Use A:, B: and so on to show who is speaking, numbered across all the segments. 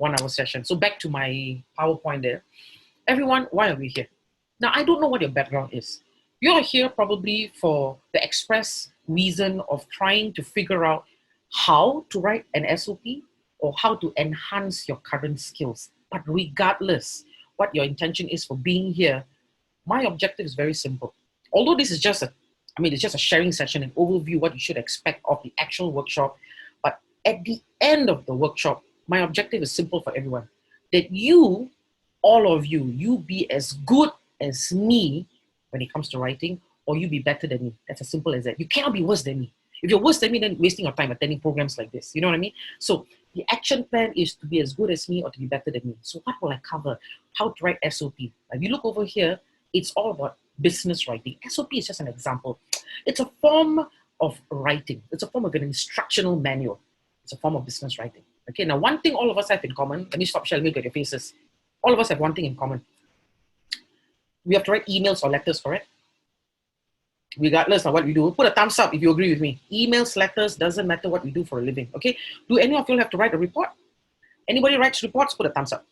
A: 1-hour session. So back to my PowerPoint there. Everyone, why are we here? Now, I don't know what your background is. You're here probably for the express reason of trying to figure out how to write an SOP or how to enhance your current skills. But regardless what your intention is for being here, my objective is very simple. Although this is just it's just a sharing session, an overview, what you should expect of the actual workshop. But at the end of the workshop, my objective is simple for everyone. That you, all of you, you be as good as me when it comes to writing, or you be better than me. That's as simple as that. You cannot be worse than me. If you're worse than me, then you're wasting your time attending programs like this. You know what I mean? So the action plan is to be as good as me or to be better than me. So what will I cover? How to write SOP. If you look over here, it's all about business writing. SOP is just an example. It's a form of writing. It's a form of an instructional manual. It's a form of business writing. Okay, now one thing all of us have in common, let me stop sharing, look at your faces. All of us have one thing in common. We have to write emails or letters, correct? Regardless of what we do, put a thumbs up if you agree with me. Emails, letters, doesn't matter what we do for a living, okay? Do any of you have to write a report? Anybody writes reports? Put a thumbs up.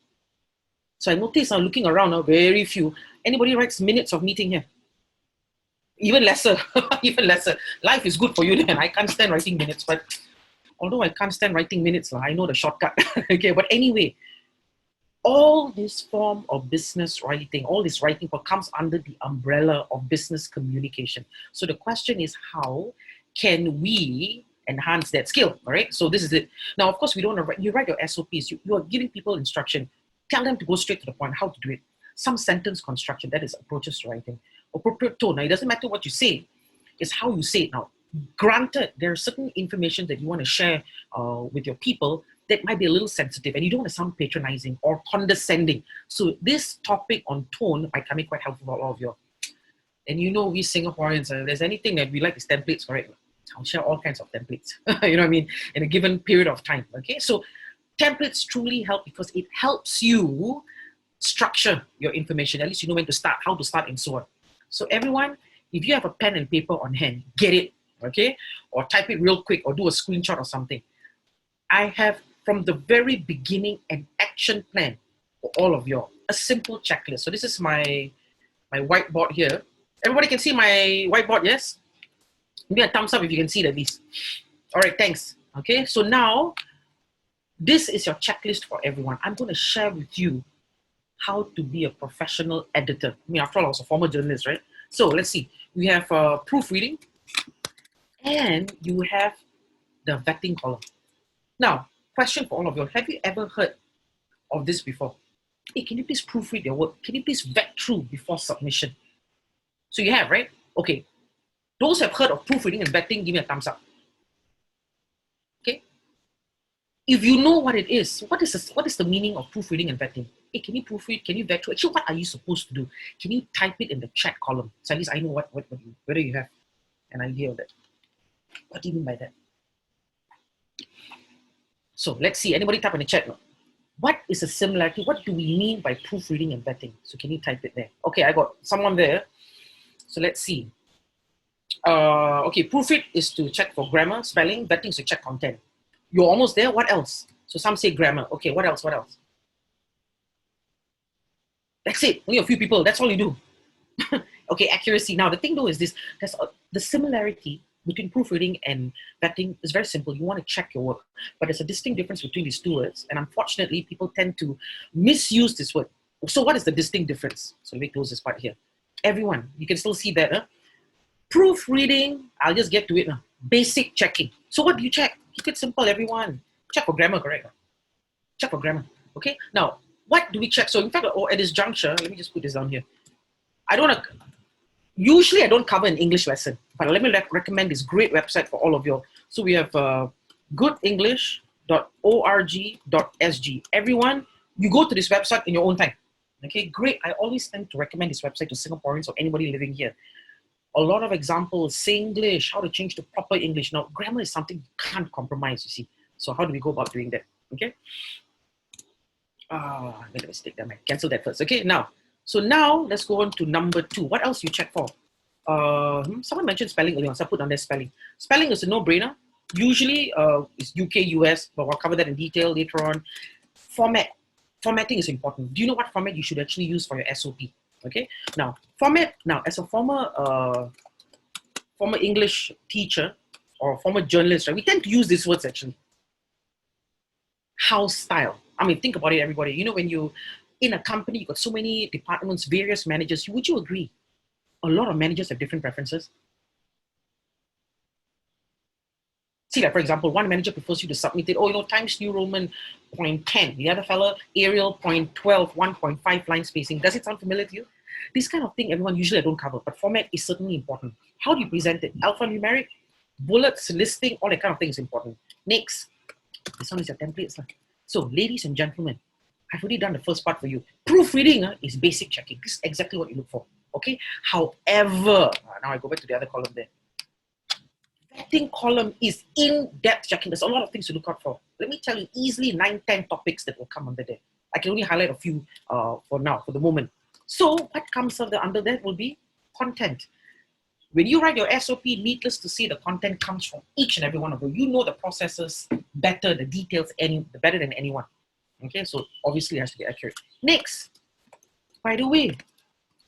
A: So I noticed, looking around, very few. Anybody writes minutes of meeting here? Even lesser, even lesser. Life is good for you then. I can't stand writing minutes, but although I can't stand writing minutes, I know the shortcut. Okay, but anyway, all this form of business writing, all this writing comes under the umbrella of business communication. So the question is, how can we enhance that skill, all right? So this is it. Now, of course, we don't want to write, you write your SOPs, you are giving people instruction. Tell them to go straight to the point, how to do it. Some sentence construction, that is approaches to writing. Appropriate tone, now it doesn't matter what you say, it's how you say it now. Granted, there are certain information that you want to share with your people that might be a little sensitive and you don't want to sound patronizing or condescending. So this topic on tone might come in quite helpful for all of you. And you know, we Singaporeans, if there's anything that we like is templates, correct? I'll share all kinds of templates, you know what I mean, in a given period of time, okay? So templates truly help because it helps you structure your information. At least you know when to start, how to start, and so on. So everyone, if you have a pen and paper on hand, get it, okay? Or type it real quick or do a screenshot or something. I have, from the very beginning, an action plan for all of you, a simple checklist. So this is my whiteboard here. Everybody can see my whiteboard, yes? Give me a thumbs up if you can see it at least. All right, thanks. Okay, so now, this is your checklist for everyone. I'm going to share with you how to be a professional editor. I mean, after all, I was a former journalist, right? So let's see. We have proofreading, and you have the vetting column. Now, question for all of you. Have you ever heard of this before? Hey, can you please proofread your work? Can you please vet through before submission? So you have, right? Okay. Those who have heard of proofreading and vetting, give me a thumbs up. Okay. If you know what it is, what is the meaning of proofreading and vetting? Hey, can you proofread? Can you vet through? Actually, what are you supposed to do? Can you type it in the chat column? So at least I know whether you have an idea of that. What do you mean by that? So let's see. Anybody type in the chat now? What is a similarity? What do we mean by proofreading and vetting? So can you type it there? Okay, I got someone there. So let's see. Okay, proofread is to check for grammar, spelling. Vetting is to check content. You're almost there. What else? So some say grammar. Okay, what else? What else? That's it. Only a few people. That's all you do. Okay, accuracy. Now the thing though is this: the similarity between proofreading and vetting is very simple. You want to check your work, but there's a distinct difference between these two words, and unfortunately, people tend to misuse this word. So what is the distinct difference? So let me close this part here. Everyone, you can still see that. Huh? Proofreading, I'll just get to it now. Basic checking. So what do you check? Keep it simple, everyone. Check for grammar, correct? Check for grammar. Okay. Now, what do we check? So in fact, at this juncture, let me just put this down here. Usually I don't cover an English lesson, but let me recommend this great website for all of you. So we have goodenglish.org.sg. Everyone, you go to this website in your own time. Okay, great. I always tend to recommend this website to Singaporeans or anybody living here. A lot of examples, Singlish, how to change to proper English. Now, grammar is something you can't compromise, you see. So how do we go about doing that? Okay. I made a mistake there. Cancel that first. Okay, now. So now let's go on to number 2. What else you check for? Someone mentioned spelling earlier on, so I put on there spelling. Spelling is a no-brainer. Usually it's UK, US, but we'll cover that in detail later on. Formatting is important. Do you know what format you should actually use for your SOP? Okay, now as a former English teacher or former journalist, right, we tend to use these words actually. House style. I mean, think about it, everybody. You know, when you in a company, you got so many departments, various managers. Would you agree? A lot of managers have different preferences. See, like for example, one manager prefers you to submit it, oh, you know, Times New Roman .10. The other fella, Arial .12, 1.5 line spacing. Does it sound familiar to you? This kind of thing, everyone usually I don't cover, but format is certainly important. How do you present it? Alphanumeric, bullets, listing, all that kind of thing is important. Next, this one is your templates. So, ladies and gentlemen, I've already done the first part for you. Proofreading is basic checking. This is exactly what you look for. Okay. However, now I go back to the other column there. Vetting column is in-depth checking. There's a lot of things to look out for. Let me tell you easily 9-10 topics that will come under there. I can only highlight a few for now, for the moment. So what comes under that will be content. When you write your SOP, needless to say, the content comes from each and every one of you. You know the processes better, the details, better than anyone. Okay, so obviously it has to be accurate. Next, by the way,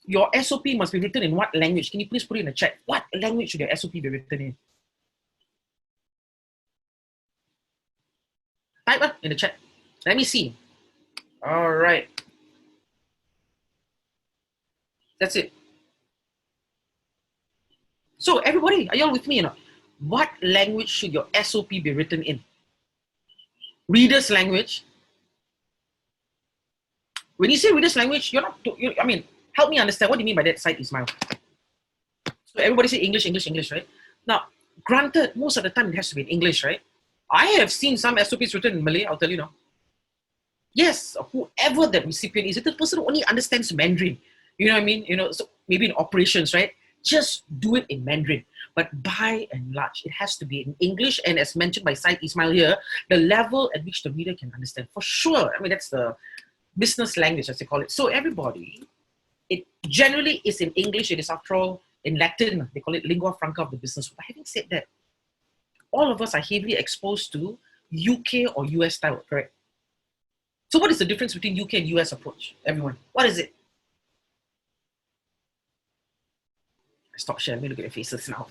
A: your SOP must be written in what language? Can you please put it in the chat? What language should your SOP be written in? Type in the chat. Let me see. All right. That's it. So everybody, are you all with me? You know, what language should your SOP be written in? Reader's language. When you say reader's language, I mean, help me understand. What do you mean by that, Syed Ismail? So everybody say English, English, English, right? Now, granted, most of the time it has to be in English, right? I have seen some SOPs written in Malay, I'll tell you now. Yes, whoever that recipient is, if the person only understands Mandarin, you know what I mean? You know, so maybe in operations, right? Just do it in Mandarin. But by and large, it has to be in English. And as mentioned by Syed Ismail here, the level at which the reader can understand. For sure. I mean, that's the business language, as they call it. So everybody, it generally is in English. It is after all in Latin. They call it lingua franca of the business. But having said that, all of us are heavily exposed to UK or US style, correct? So what is the difference between UK and US approach? Everyone, what is it? Stop sharing. Let me look at your faces now.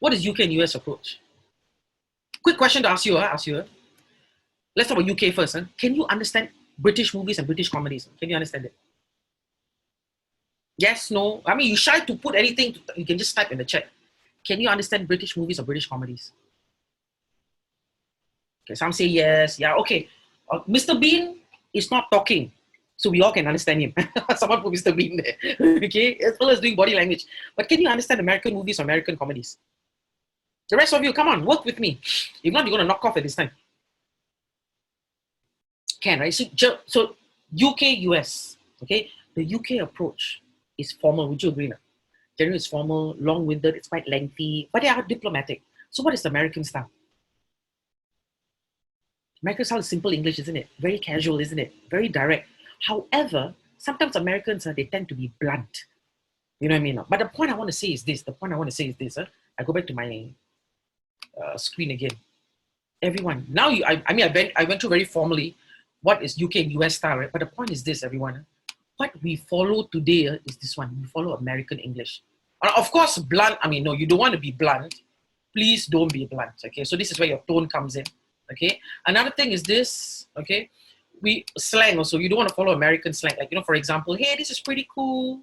A: What is UK and US approach? Quick question to ask you. Let's talk about UK first. Can you understand British movies and British comedies? Can you understand it? Yes, no. I mean, you shy to put anything. You can just type in the chat. Can you understand British movies or British comedies? Okay, some say yes. Yeah, okay. Mr. Bean is not talking, so we all can understand him. Someone put Mr. Bean there. Okay, as well as doing body language. But can you understand American movies or American comedies? The rest of you, come on, work with me. If not, you're going to knock off at this time. Can, right? So UK, US, okay? The UK approach is formal. Would you agree now? Generally, it's formal, long-winded, it's quite lengthy, but they are diplomatic. So what is the American style? American style is simple English, isn't it? Very casual, isn't it? Very direct. However, sometimes Americans, they tend to be blunt. You know what I mean? But the point I want to say is this. I go back to my screen again. Everyone, now I went through very formally what is UK and US style, right? But the point is this, everyone. What we follow today is this one. We follow American English. Of course, blunt. I mean, no, you don't want to be blunt. Please don't be blunt. Okay, so this is where your tone comes in. Okay, another thing is this. Okay, we slang also. You don't want to follow American slang. Like, you know, for example, hey, this is pretty cool.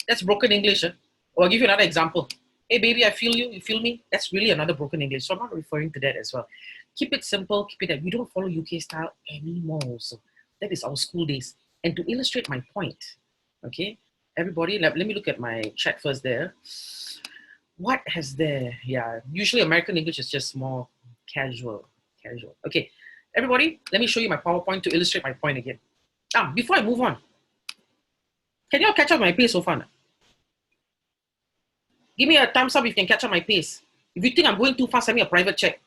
A: That's broken English. Or I'll give you another example. Hey, baby, I feel you. You feel me? That's really another broken English. So I'm not referring to that as well. Keep it simple. Keep it that we don't follow UK style anymore. So that is our school days. And to illustrate my point, okay, everybody, let me look at my chat first there. What has there? Yeah, usually American English is just more casual. Okay, everybody, let me show you my PowerPoint to illustrate my point again. Before I move on, can you all catch up my pace so far? Give me a thumbs up if you can catch up my pace. If you think I'm going too fast, send me a private check.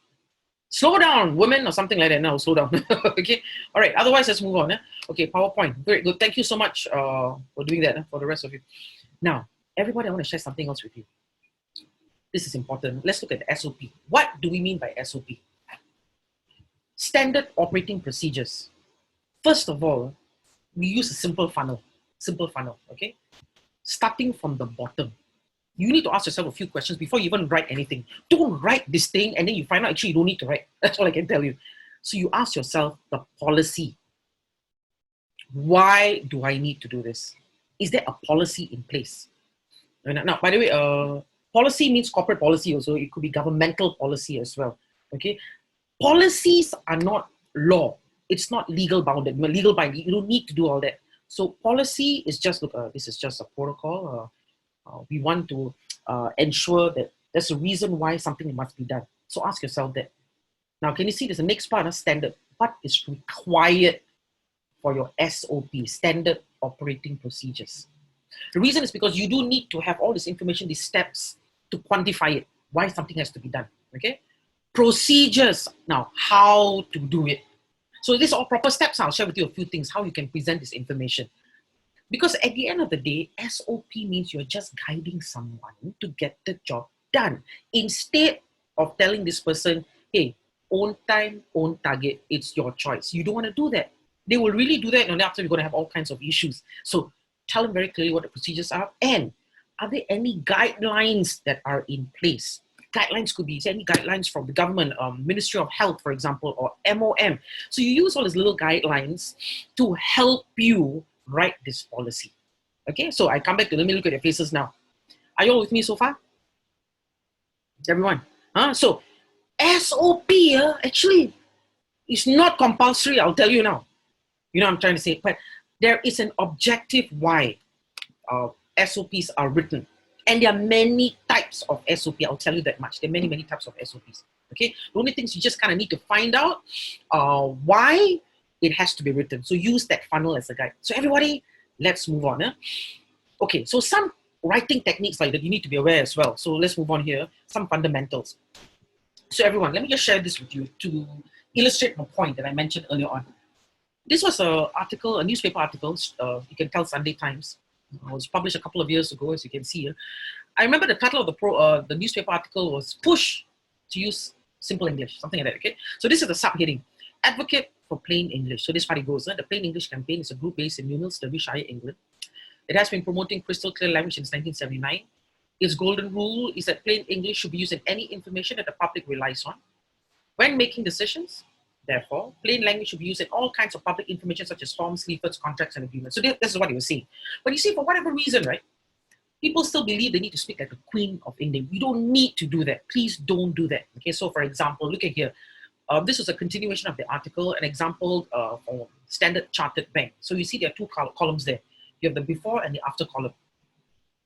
A: Slow down, women, or something like that. No, slow down. Okay. All right. Otherwise, let's move on. Okay. PowerPoint. Very good. Thank you so much for doing that for the rest of you. Now, everybody, I want to share something else with you. This is important. Let's look at the SOP. What do we mean by SOP? Standard operating procedures First of all, we use a simple funnel, okay? Starting from the bottom. You need to ask yourself a few questions before you even write anything. Don't write this thing and then you find out actually you don't need to write. That's all I can tell you. So you ask yourself the policy. Why do I need to do this? Is there a policy in place? Now, by the way, policy means corporate policy also. It could be governmental policy as well, okay? Policies are not law. It's not legal bounded, legal binding. You don't need to do all that. So policy is just, look, this is just a protocol. We want to ensure that there's a reason why something must be done. So ask yourself that. Now, can you see there's the next part, standard. What is required for your SOP, standard operating procedures? The reason is because you do need to have all this information, these steps to quantify it, why something has to be done, okay? Procedures, now, how to do it. So these are all proper steps. I'll share with you a few things, how you can present this information. Because at the end of the day, SOP means you're just guiding someone to get the job done. Instead of telling this person, hey, own time, own target, it's your choice. You don't want to do that. They will really do that, and after you're going to have all kinds of issues. So tell them very clearly what the procedures are, and are there any guidelines that are in place? Guidelines could be any guidelines from the government, Ministry of Health, for example, or MOM. So you use all these little guidelines to help you write this policy. Okay, so I come back to, let me look at your faces now. Are you all with me so far? Everyone? So SOP actually is not compulsory, I'll tell you now. You know what I'm trying to say, but there is an objective why SOPs are written. And there are many types of SOP, I'll tell you that much. There are many, many types of SOPs, okay? The only things you just kind of need to find out why it has to be written. So use that funnel as a guide. So everybody, let's move on. Okay, so some writing techniques like that you need to be aware as well. So let's move on here, some fundamentals. So everyone, let me just share this with you to illustrate my point that I mentioned earlier on. This was an article, a newspaper article, you can tell Sunday Times. It was published a couple of years ago, as you can see here. I remember the title of the newspaper article was Push to Use Simple English, something like that, okay? So this is the subheading, Advocate for Plain English. So this is how it goes. The Plain English campaign is a group based in Newmilns, Derbyshire, England. It has been promoting crystal clear language since 1979. Its golden rule is that plain English should be used in any information that the public relies on. When making decisions, therefore, plain language should be used in all kinds of public information such as forms, leaflets, contracts, and agreements. So this is what he was saying. But you see, for whatever reason, right, people still believe they need to speak like the Queen of England. You don't need to do that. Please don't do that. Okay, so for example, look at here. This is a continuation of the article, an example for Standard Chartered Bank. So you see there are two columns there. You have the before and the after column.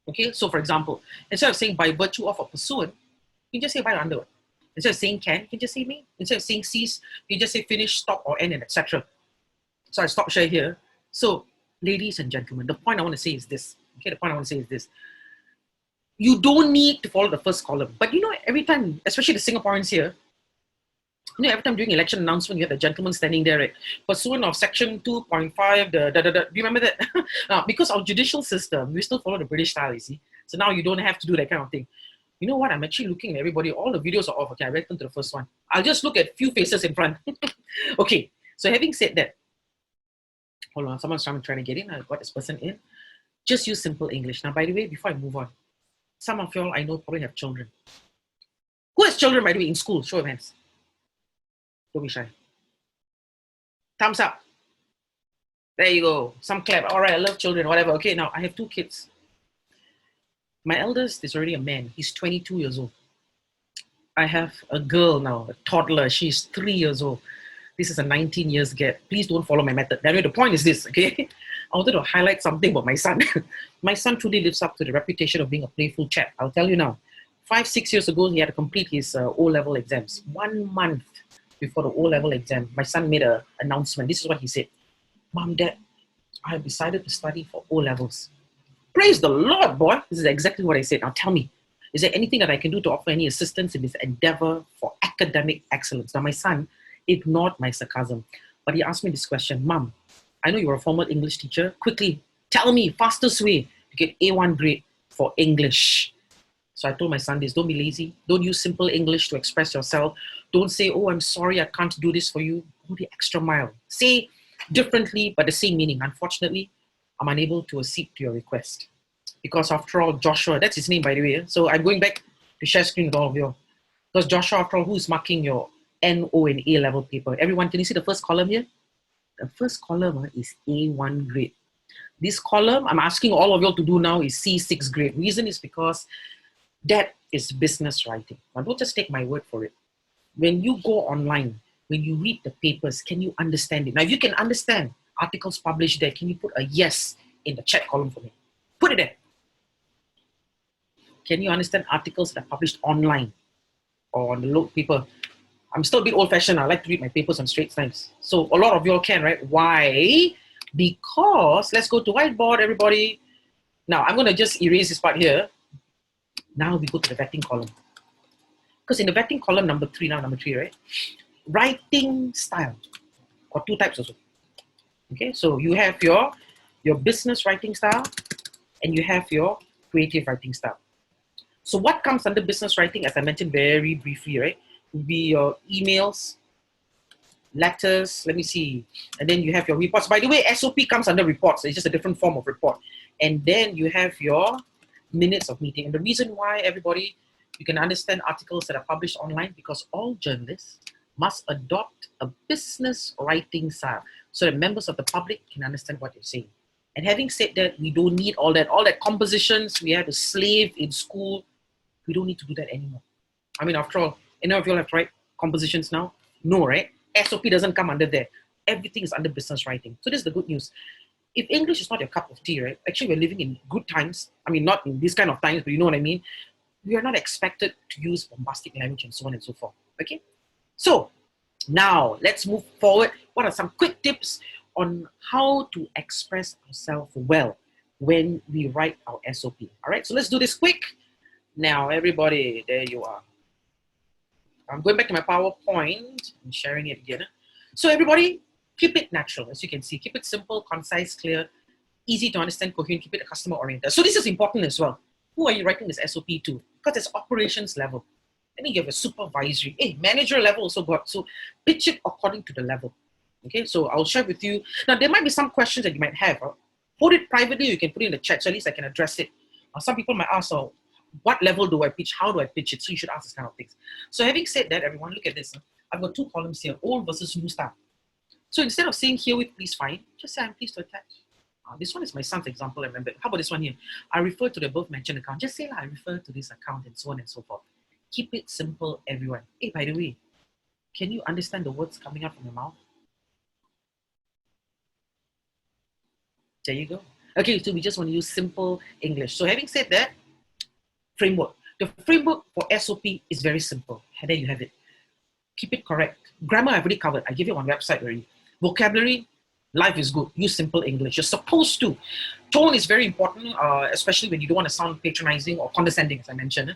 A: Okay, so for example, instead of saying by virtue of or pursuant, you just say by or under. Instead of saying can, you can just say may. Instead of saying cease, you just say finish, stop, or end, and etc. So I stop share here. So, ladies and gentlemen, the point I want to say is this. Okay, the point I want to say is this. You don't need to follow the first column. But you know, every time, especially the Singaporeans here, you know, every time during election announcement, you have the gentleman standing there, right? Pursuant of section 2.5, do you remember that? Because our judicial system, we still follow the British style, you see. So now you don't have to do that kind of thing. You know what? I'm actually looking at everybody. All the videos are off. Okay, I return to the first one. I'll just look at few faces in front. Okay, so having said that, hold on, someone's trying to get in. I got this person in. Just use simple English. Now, by the way, before I move on, some of y'all I know probably have children. Who has children, by the way, in school? Show of hands. Don't be shy. Thumbs up. There you go. Some clap. All right, I love children, whatever. Okay, now I have 2 kids. My eldest is already a man. He's 22 years old. I have a girl now, a toddler. She's 3 years old. This is a 19 years gap. Please don't follow my method. Anyway, the point is this, okay? I wanted to highlight something about my son. My son truly lives up to the reputation of being a playful chap. I'll tell you now. 5-6 years ago, he had to complete his O-level exams. 1 month before the O-level exam, my son made an announcement. This is what he said. Mom, Dad, I have decided to study for O-levels. Praise the Lord, boy. This is exactly what I said. Now tell me, is there anything that I can do to offer any assistance in this endeavor for academic excellence? Now my son ignored my sarcasm, but he asked me this question. Mom, I know you're a former English teacher. Quickly, tell me, fastest way to get A1 grade for English. So I told my son this, don't be lazy. Don't use simple English to express yourself. Don't say, oh, I'm sorry, I can't do this for you. Go the extra mile. Say, differently, but the same meaning. Unfortunately, I'm unable to accede to your request. Because after all, Joshua, that's his name, by the way. So I'm going back to share screen with all of you. Because Joshua, after all, who is marking your NO and A level paper? Everyone, can you see the first column here? The first column is A1 grade. This column, I'm asking all of you to do now, is C6 grade. Reason is because that is business writing. Now, don't just take my word for it. When you go online, when you read the papers, can you understand it? Now, if you can understand articles published there, can you put a yes in the chat column for me? Put it there. Can you understand articles that are published online or on the local paper? I'm still a bit old-fashioned. I like to read my papers on Straits Times. So a lot of you all can, right? Why? Because, let's go to whiteboard, everybody. Now, I'm going to just erase this part here. Now we go to the vetting column. Because in the vetting column, number three, right? Writing style. Got two types also. Okay, so you have your business writing style and you have your creative writing style. So what comes under business writing, as I mentioned very briefly, right, would be your emails, letters, let me see, and then you have your reports. By the way, SOP comes under reports. It's just a different form of report. And then you have your minutes of meeting. And the reason why, everybody, you can understand articles that are published online, because all journalists must adopt a business writing style so that members of the public can understand what you're saying. And having said that, we don't need all that compositions we had to slave in school. We don't need to do that anymore. I mean, after all, any of you all have to write compositions now? No, right? SOP doesn't come under there. Everything is under business writing. So this is the good news. If English is not your cup of tea, right? Actually, we're living in good times. I mean, not in these kind of times, but you know what I mean? We are not expected to use bombastic language and so on and so forth. Okay? So now let's move forward. What are some quick tips on how to express ourselves well when we write our SOP? All right, so let's do this quick. Now, everybody, there you are. I'm going back to my PowerPoint and sharing it again. So everybody, keep it natural, as you can see. Keep it simple, concise, clear, easy to understand, coherent, keep it customer-oriented. So this is important as well. Who are you writing this SOP to? Because it's operations level. And then you have a supervisory, manager level also got. So pitch it according to the level. Okay, so I'll share with you. Now, there might be some questions that you might have. Put it privately, you can put it in the chat, so at least I can address it. Some people might ask, what level do I pitch? How do I pitch it? So you should ask this kind of things. So having said that, everyone, look at this. I've got two columns here, old versus new style. So instead of saying herewith, please find, just say I'm pleased to attach. This one is my son's example, I remember. How about this one here? I refer to the above mentioned account. Just say I refer to this account and so on and so forth. Keep it simple, everyone. Hey, by the way, can you understand the words coming out from your mouth? There you go. Okay, so we just want to use simple English. So having said that, framework. The framework for SOP is very simple. And there you have it. Keep it correct. Grammar I've already covered. I give you on website already. Vocabulary, life is good. Use simple English. You're supposed to. Tone is very important, especially when you don't want to sound patronizing or condescending, as I mentioned.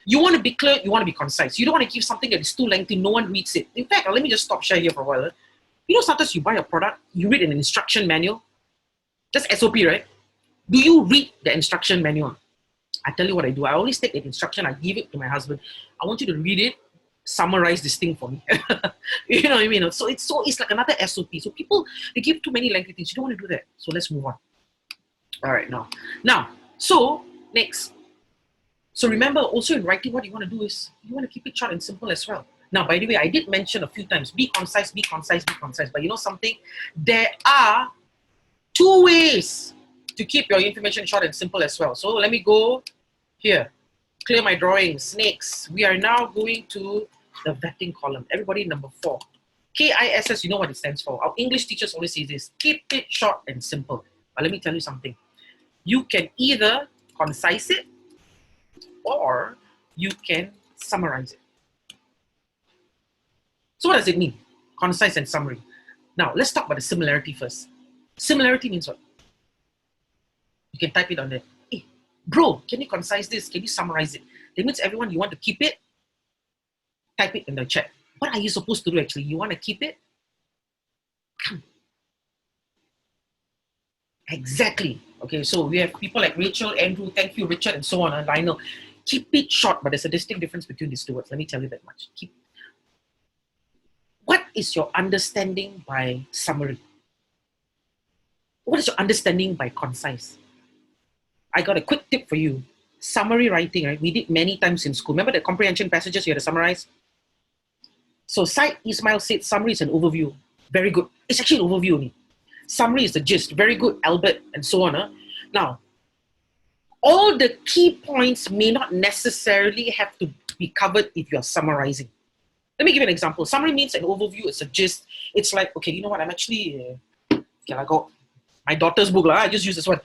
A: You want to be clear, you want to be concise. You don't want to give something that is too lengthy, no one reads it. In fact, let me just stop share here for a while. You know, sometimes you buy a product, you read an instruction manual, just SOP, right? Do you read the instruction manual? I tell you what I do. I always take an instruction, I give it to my husband. I want you to read it, summarize this thing for me. You know what I mean? So it's like another SOP. So people, they give too many lengthy things. You don't want to do that. So let's move on. All right, now, so next. So remember, also in writing, what you want to do is you want to keep it short and simple as well. Now, by the way, I did mention a few times, be concise, be concise, be concise. But you know something? There are two ways to keep your information short and simple as well. So let me go here. Clear my drawings. Snakes. We are now going to the vetting column. Everybody, number 4. KISS, you know what it stands for. Our English teachers always say this. Keep it short and simple. But let me tell you something. You can either concise it or you can summarize it. So what does it mean? Concise and summary. Now, let's talk about the similarity first. Similarity means what? You can type it on there. Hey, bro, can you concise this? Can you summarize it? That means everyone, you want to keep it, type it in the chat. What are you supposed to do actually? You want to keep it? Come. Exactly. Okay, so we have people like Rachel, Andrew, thank you, Richard, and so on, and Lionel. Keep it short, but there's a distinct difference between these two words. Let me tell you that much. What is your understanding by summary? What is your understanding by concise? I got a quick tip for you. Summary writing, right? We did many times in school. Remember the comprehension passages you had to summarize? So Syed Ismail said summary is an overview. Very good. It's actually an overview only. Summary is the gist. Very good, Albert, and so on. Now, all the key points may not necessarily have to be covered if you're summarizing. Let me give you an example. Summary means an overview, it's a gist. It's like, okay, you know what, I'm actually, I got my daughter's book. I just use this one.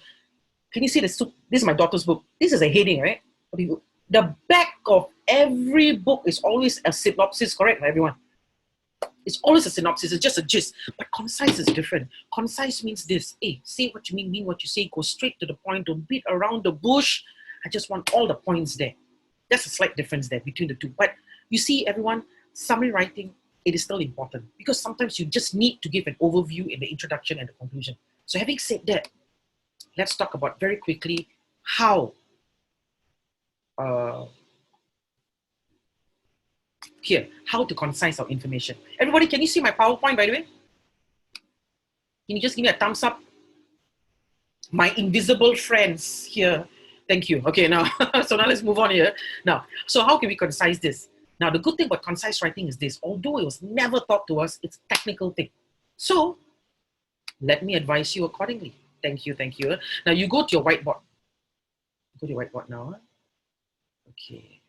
A: Can you see this? This is my daughter's book. This is a heading, right? The back of every book is always a synopsis, correct, everyone? It's always a synopsis, it's just a gist. But concise is different. Concise means this. Hey, say what you mean what you say, go straight to the point, don't beat around the bush. I just want all the points there. That's a slight difference there between the two. But you see, everyone, summary writing, it is still important because sometimes you just need to give an overview in the introduction and the conclusion. So having said that, let's talk about very quickly how how to concise our information. Everybody, can you see my PowerPoint, by the way? Can you just give me a thumbs up? My invisible friends here. Thank you. Okay, now, so now let's move on here. Now, so how can we concise this? Now, the good thing about concise writing is this. Although it was never taught to us, it's a technical thing. So, let me advise you accordingly. Thank you, thank you. Now, you go to your whiteboard. Go to your whiteboard now. Okay.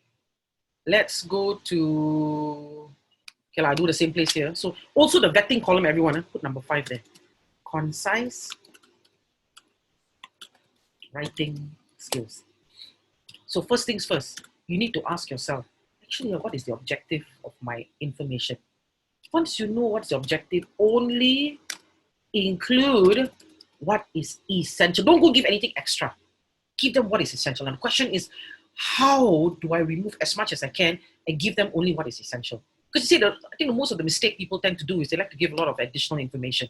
A: Let's go to, okay, I'll do the same place here. So also the vetting column, everyone, put number 5 there. Concise writing skills. So first things first, you need to ask yourself, actually, what is the objective of my information? Once you know what's the objective, only include what is essential. Don't go give anything extra. Give them what is essential. And the question is, how do I remove as much as I can and give them only what is essential? Because you see, I think most of the mistake people tend to do is they like to give a lot of additional information.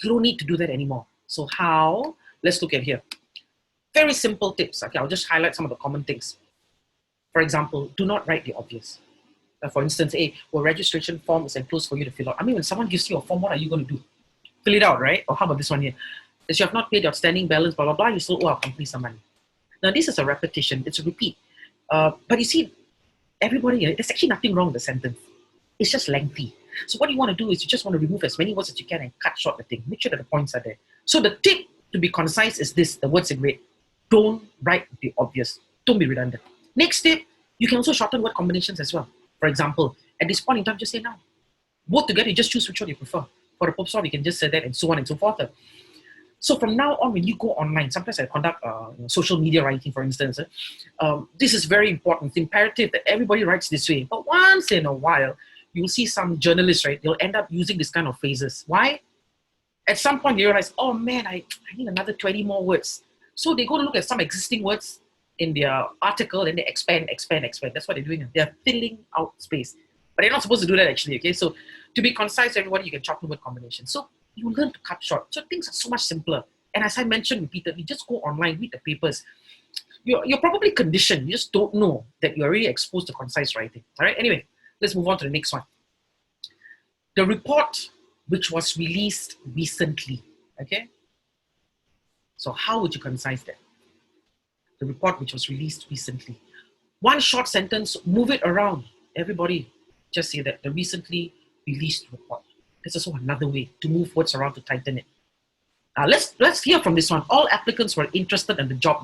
A: You don't need to do that anymore. So how? Let's look at here. Very simple tips. Okay, I'll just highlight some of the common things. For example, do not write the obvious. For instance, registration form is enclosed for you to fill out. I mean, when someone gives you a form, what are you going to do? Fill it out, right? Or how about this one here? If you have not paid your outstanding balance, blah, blah, blah, you still owe our company some money. Now, this is a repetition. It's a repeat. But you see, everybody, there's actually nothing wrong with the sentence. It's just lengthy. So what you want to do is you just want to remove as many words as you can and cut short the thing. Make sure that the points are there. So the tip to be concise is this, the words in red. Don't write the obvious. Don't be redundant. Next tip, you can also shorten word combinations as well. For example, at this point in time, just say now. Both together, you just choose which one you prefer. For the purpose of, you can just say that and so on and so forth. So from now on, when you go online, sometimes I conduct social media writing, for instance. This is very important. It's imperative that everybody writes this way. But once in a while, you'll see some journalists, right? They'll end up using this kind of phrases. Why? At some point, they realize, oh man, I need another 20 more words. So they go to look at some existing words in their article and they expand. That's what they're doing. They're filling out space. But they're not supposed to do that actually, okay? So to be concise, everybody, you can shorten word combinations. So you learn to cut short. So things are so much simpler. And as I mentioned repeatedly, just go online, read the papers. You're probably conditioned. You just don't know that you're already exposed to concise writing. All right, anyway, let's move on to the next one. The report which was released recently, okay? So how would you concise that? The report which was released recently. One short sentence, move it around. Everybody, just say that the recently released report. There's also another way to move words around to tighten it. Let's hear from this one. All applicants were interested in the job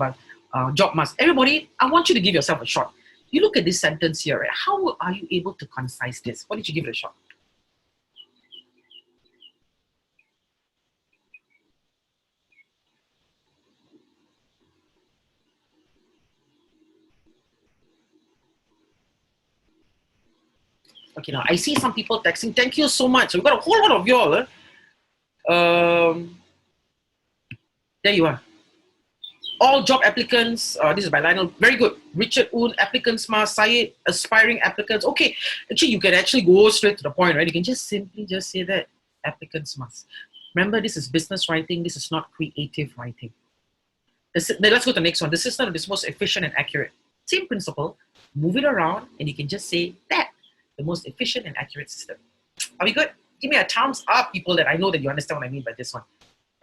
A: must. Everybody, I want you to give yourself a shot. You look at this sentence here, right? How are you able to concise this? Why don't you give it a shot? Okay, now I see some people texting. Thank you so much. We've got a whole lot of y'all. There you are. All job applicants, this is by Lionel, very good. Richard Un, applicants must, Syed, aspiring applicants. Okay, actually you can actually go straight to the point, right? You can just simply just say that applicants must. Remember, this is business writing, this is not creative writing. Let's go to the next one. The system is most efficient and accurate. Same principle, move it around and you can just say that. The most efficient and accurate system. Are we good? Give me a thumbs up, people, that I know that you understand what I mean by this one.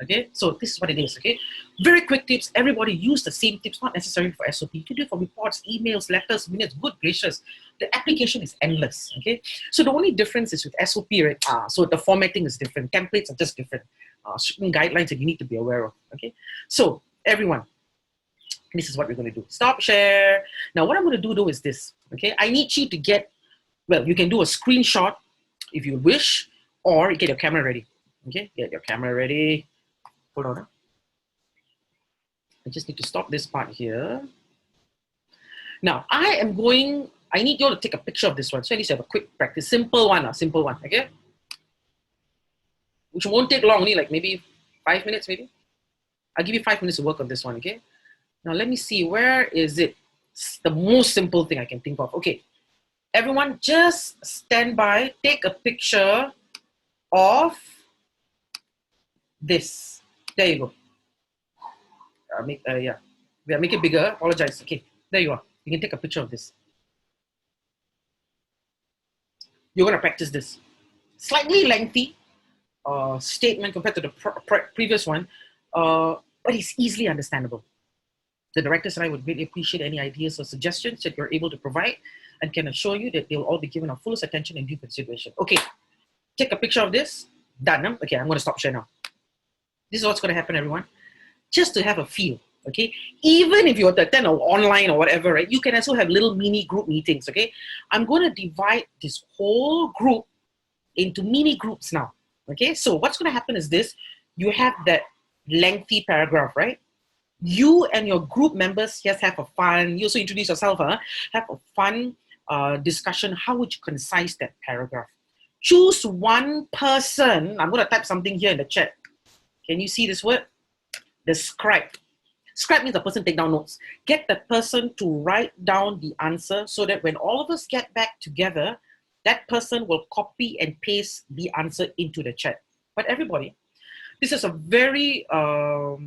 A: Okay, so this is what it is. Okay, very quick tips. Everybody use the same tips, not necessarily for SOP. You can do it for reports, emails, letters, minutes. Good gracious, the application is endless. Okay, so the only difference is with SOP, right? So the formatting is different. Templates are just different. Certain guidelines that you need to be aware of. Okay, so everyone, this is what we're going to do. Stop share. Now, what I'm going to do though is this. Okay, I need you to get, well, you can do a screenshot if you wish, or get your camera ready. Okay, get your camera ready. Hold on. I just need to stop this part here. Now, I need you all to take a picture of this one. So at least you have a quick practice. Simple one, okay? Which won't take long, only like maybe 5 minutes, maybe. I'll give you 5 minutes to work on this one, okay? Now, let me see, where is it? It's the most simple thing I can think of. Okay, everyone just stand by, take a picture of this. There you go. Make it bigger, apologize. Okay, there you are. You can take a picture of this. You're gonna practice this. Slightly lengthy statement compared to the previous one, but it's easily understandable. The directors and I would really appreciate any ideas or suggestions that you're able to provide, and can assure you that they'll all be given our fullest attention and due consideration. Okay, take a picture of this. Done. Huh? Okay, I'm gonna stop share now. This is what's gonna happen, everyone. Just to have a feel, okay? Even if you want to attend online or whatever, right? You can also have little mini group meetings, okay? I'm gonna divide this whole group into mini groups now, okay? So what's gonna happen is this. You have that lengthy paragraph, right? You and your group members just have a fun, you also introduce yourself, have a fun discussion. How would you concise that paragraph? Choose one person. I'm going to type something here in the chat. Can you see this word? The scribe. Scribe means the person take down notes. Get the person to write down the answer so that when all of us get back together, that person will copy and paste the answer into the chat. But everybody, this is a very, well,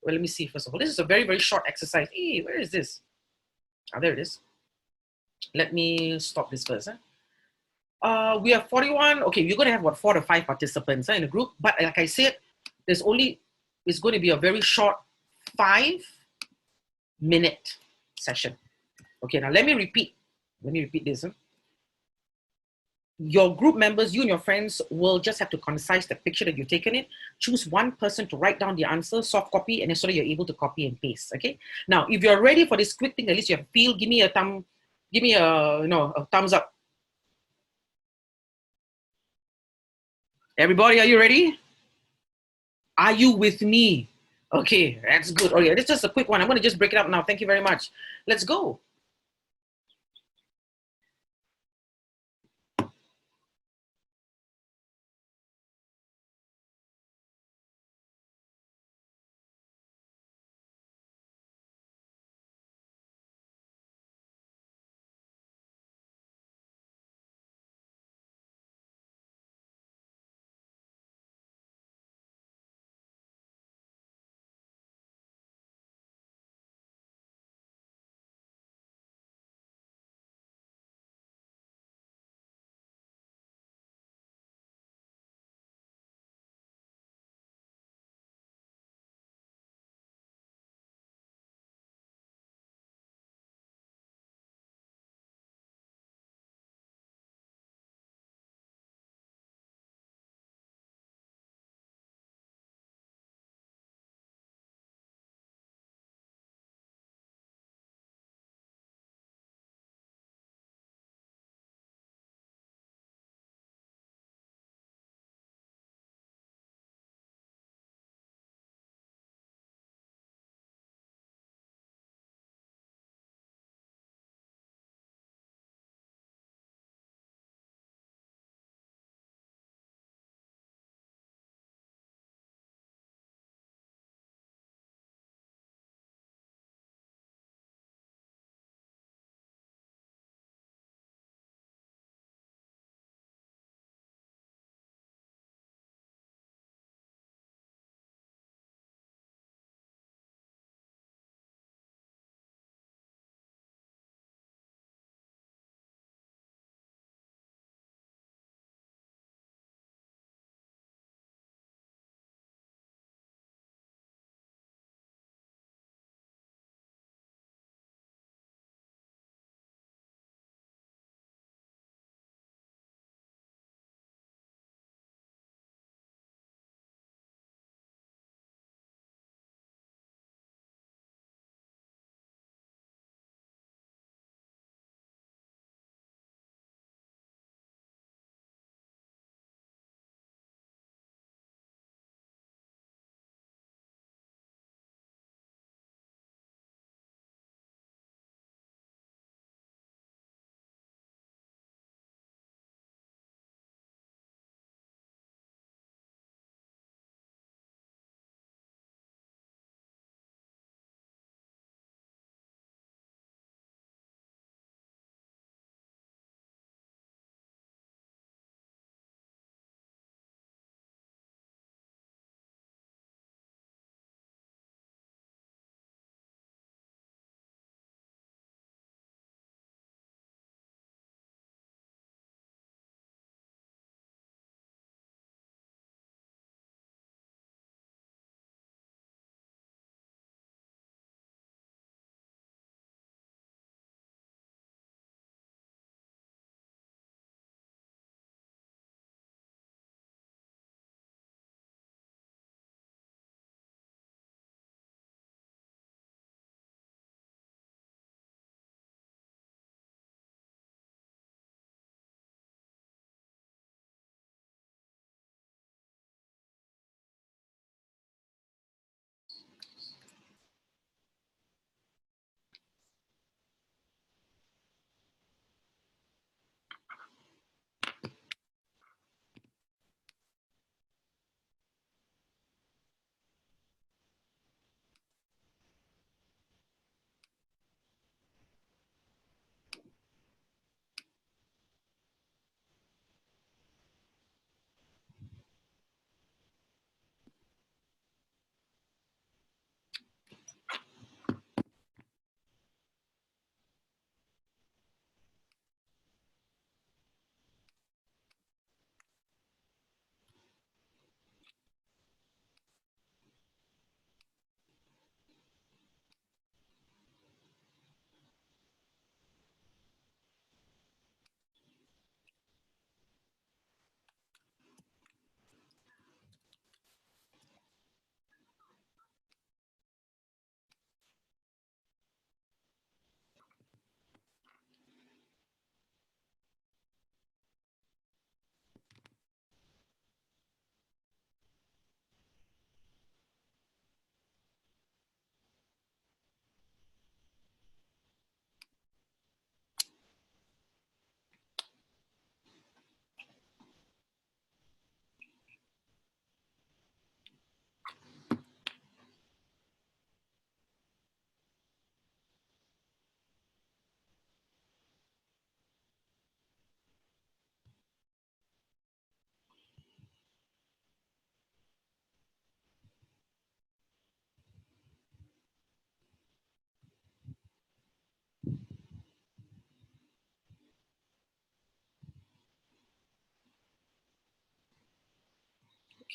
A: let me see first of all. This is a very, very short exercise. Hey, where is this? There it is. Let me stop this first. We have 41. Okay, you're going to have what, 4 to 5 participants in a group. But like I said, it's going to be a very short 5-minute session. Okay, now let me repeat this. Your group members, you and your friends, will just have to concise the picture that you've taken it. Choose one person to write down the answer, soft copy, and then so that you're able to copy and paste. Okay. Now, if you're ready for this quick thing, at least you have feel. Give me a thumbs up. Everybody, are you ready? Are you with me? Okay, that's good. Okay, this is just a quick one. I'm going to just break it up now. Thank you very much. Let's go.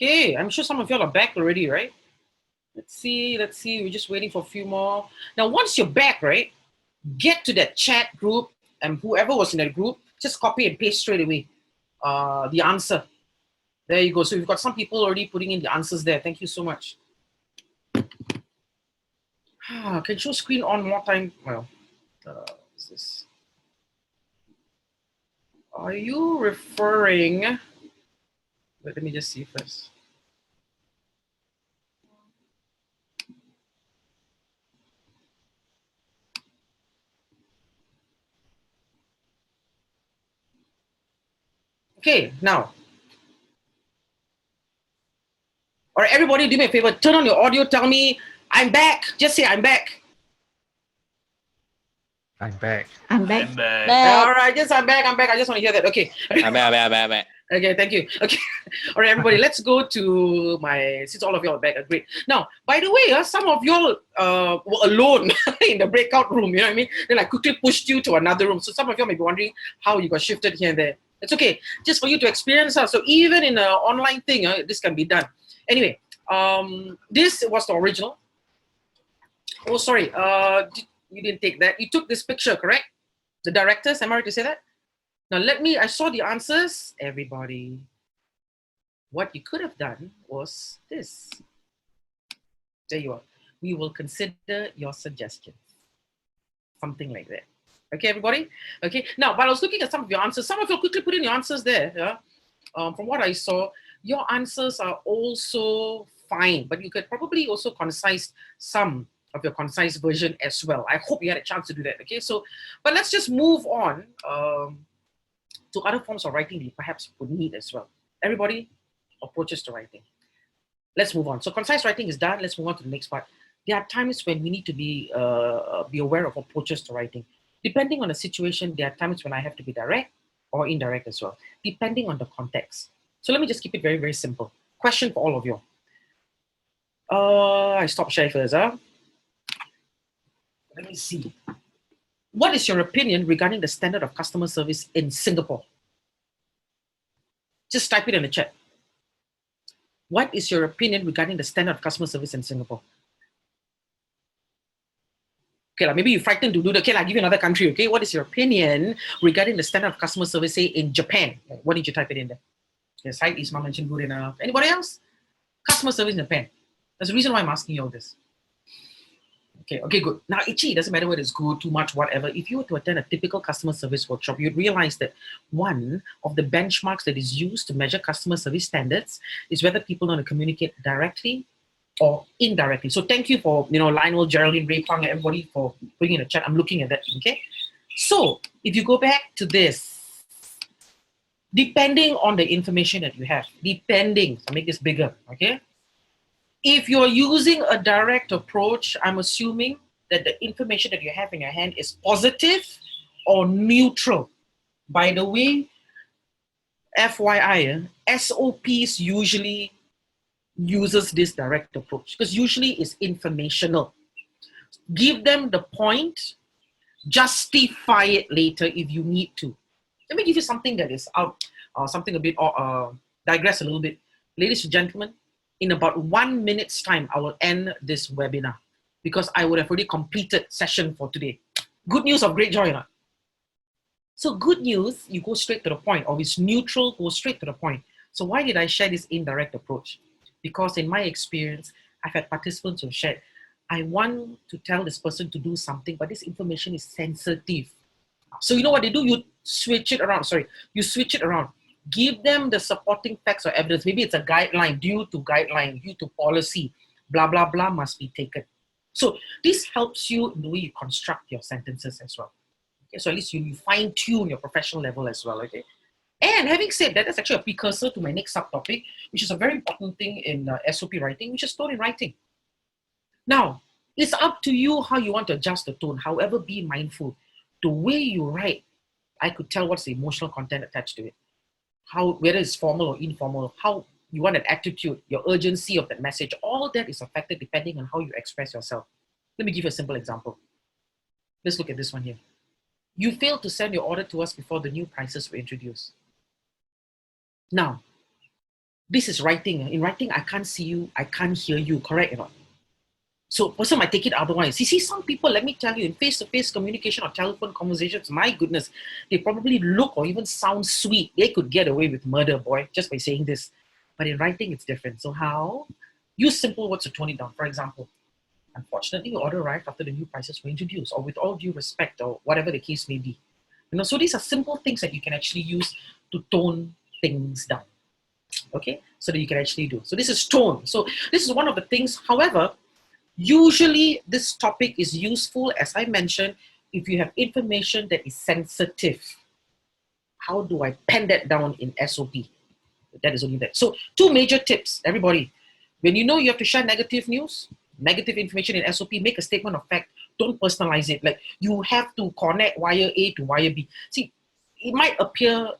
A: Okay, I'm sure some of y'all are back already, right? Let's see. We're just waiting for a few more. Now, once you're back, right, get to that chat group, and whoever was in that group, just copy and paste straight away the answer. There you go. So we've got some people already putting in the answers there. Thank you so much. Can show screen on more time? Well, what's this? Are you referring? Wait, let me just see first. Okay, now. All right, everybody, do me a favor. Turn on your audio. Tell me, I'm back. Just say, I'm back.
B: I'm back.
C: I'm back.
D: I'm back.
A: All right, yes, I'm back. I just want to hear that. Okay.
D: I'm back.
A: Okay, thank you. Okay. All right, everybody, let's go to since all of you are back, great. Now, by the way, some of you all were alone in the breakout room, you know what I mean? Then I quickly pushed you to another room. So some of you may be wondering how you got shifted here and there. It's okay, just for you to experience us. So even in an online thing, this can be done. Anyway, this was the original. Oh, sorry, you didn't take that. You took this picture, correct? The directors, am I right to say that? Now I saw the answers, everybody. What you could have done was this. There you are. We will consider your suggestions. Something like that. Okay, everybody? Okay, now, while I was looking at some of your answers, some of you quickly put in your answers there. Yeah? From what I saw, your answers are also fine, but you could probably also concise some of your concise version as well. I hope you had a chance to do that. Okay, so, but let's just move on to other forms of writing you perhaps would need as well. Everybody, approaches to writing. Let's move on. So concise writing is done. Let's move on to the next part. There are times when we need to be aware of approaches to writing. Depending on the situation, there are times when I have to be direct or indirect as well, depending on the context. So let me just keep it very, very simple. Question for all of you. I stop sharing first. Let me see. What is your opinion regarding the standard of customer service in Singapore? Just type it in the chat. What is your opinion regarding the standard of customer service in Singapore? Okay, maybe you're frightened to do that. Okay, I'll give you another country, okay? What is your opinion regarding the standard of customer service, say, in Japan? What did you type it in there? Yes, Hyde Isma mentioned good enough. Anybody else? Customer service in Japan. That's the reason why I'm asking you all this. Okay, good. Now, it doesn't matter whether it's good, too much, whatever. If you were to attend a typical customer service workshop, you'd realize that one of the benchmarks that is used to measure customer service standards is whether people know how to communicate directly or indirectly. So thank you for, Lionel, Geraldine, Ray Pang, and everybody for putting in the chat. I'm looking at that, okay? So if you go back to this, depending on the information that you have, I'll make this bigger, okay? If you're using a direct approach, I'm assuming that the information that you have in your hand is positive or neutral. By the way, FYI, SOPs usually uses this direct approach because usually it's informational. Give them the point, justify it later if you need to. Let me give you something that is out, something a bit, digress a little bit. Ladies and gentlemen, in about 1 minute's time, I will end this webinar because I would have already completed session for today. Good news of great joy, you know? So good news, you go straight to the point, or it's neutral, go straight to the point. So why did I share this indirect approach? Because in my experience, I've had participants who have shared, I want to tell this person to do something, but this information is sensitive. So you know what they do? You switch it around. Give them the supporting facts or evidence. Maybe it's a guideline, due to policy, blah, blah, blah must be taken. So this helps you in the way you construct your sentences as well. Okay, so at least you fine tune your professional level as well, okay? And having said that, that's actually a precursor to my next subtopic, which is a very important thing in SOP writing, which is tone in writing. Now, it's up to you how you want to adjust the tone. However, be mindful. The way you write, I could tell what's the emotional content attached to it. Whether it's formal or informal, how you want an attitude, your urgency of that message, all that is affected depending on how you express yourself. Let me give you a simple example. Let's look at this one here. You failed to send your order to us before the new prices were introduced. Now, This is writing. In writing, I can't see you, I can't hear you, correct or not? So person might take it otherwise. You see, some people, let me tell you, in face-to-face communication or telephone conversations, my goodness, they probably look or even sound sweet. They could get away with murder, boy, just by saying this. But in writing, it's different. So how? Use simple words to tone it down. For example, unfortunately, your order arrived after the new prices were introduced, or with all due respect, or whatever the case may be. So these are simple things that you can actually use to tone things down. Okay, so that you can actually do. So this is tone. So this is one of the things. However, usually this topic is useful, as I mentioned, if you have information that is sensitive. How do I pen that down in SOP? That is only that. So 2 major tips, everybody. When you know you have to share negative news, negative information in SOP, make a statement of fact. Don't personalize it. Like you have to connect wire A to wire B. See, it might appear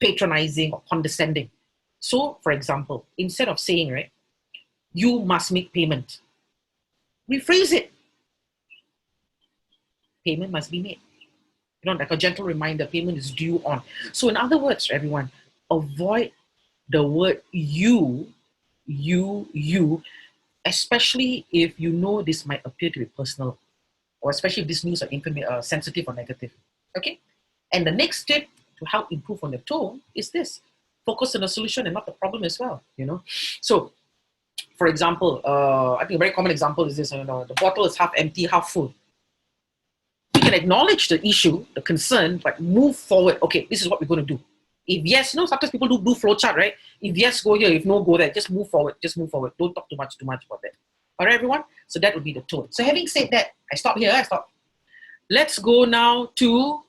A: patronizing or condescending. So, for example, instead of saying, right, you must make payment, rephrase it. Payment must be made. Like a gentle reminder, payment is due on. So in other words, everyone, avoid the word you, especially if you know this might appear to be personal, or especially if this news are sensitive or negative. Okay? And the next tip to help improve on the tone is this: focus on the solution and not the problem as well. So, for example, I think a very common example is this: the bottle is half empty, half full. We can acknowledge the issue, the concern, but move forward. Okay, this is what we're going to do. If yes, sometimes people do flow chart, right? If yes, go here. If no, go there. Just move forward. Just move forward. Don't talk too much about that. All right, everyone? So that would be the tone. So having said that, I stop here. I stop. Let's go now to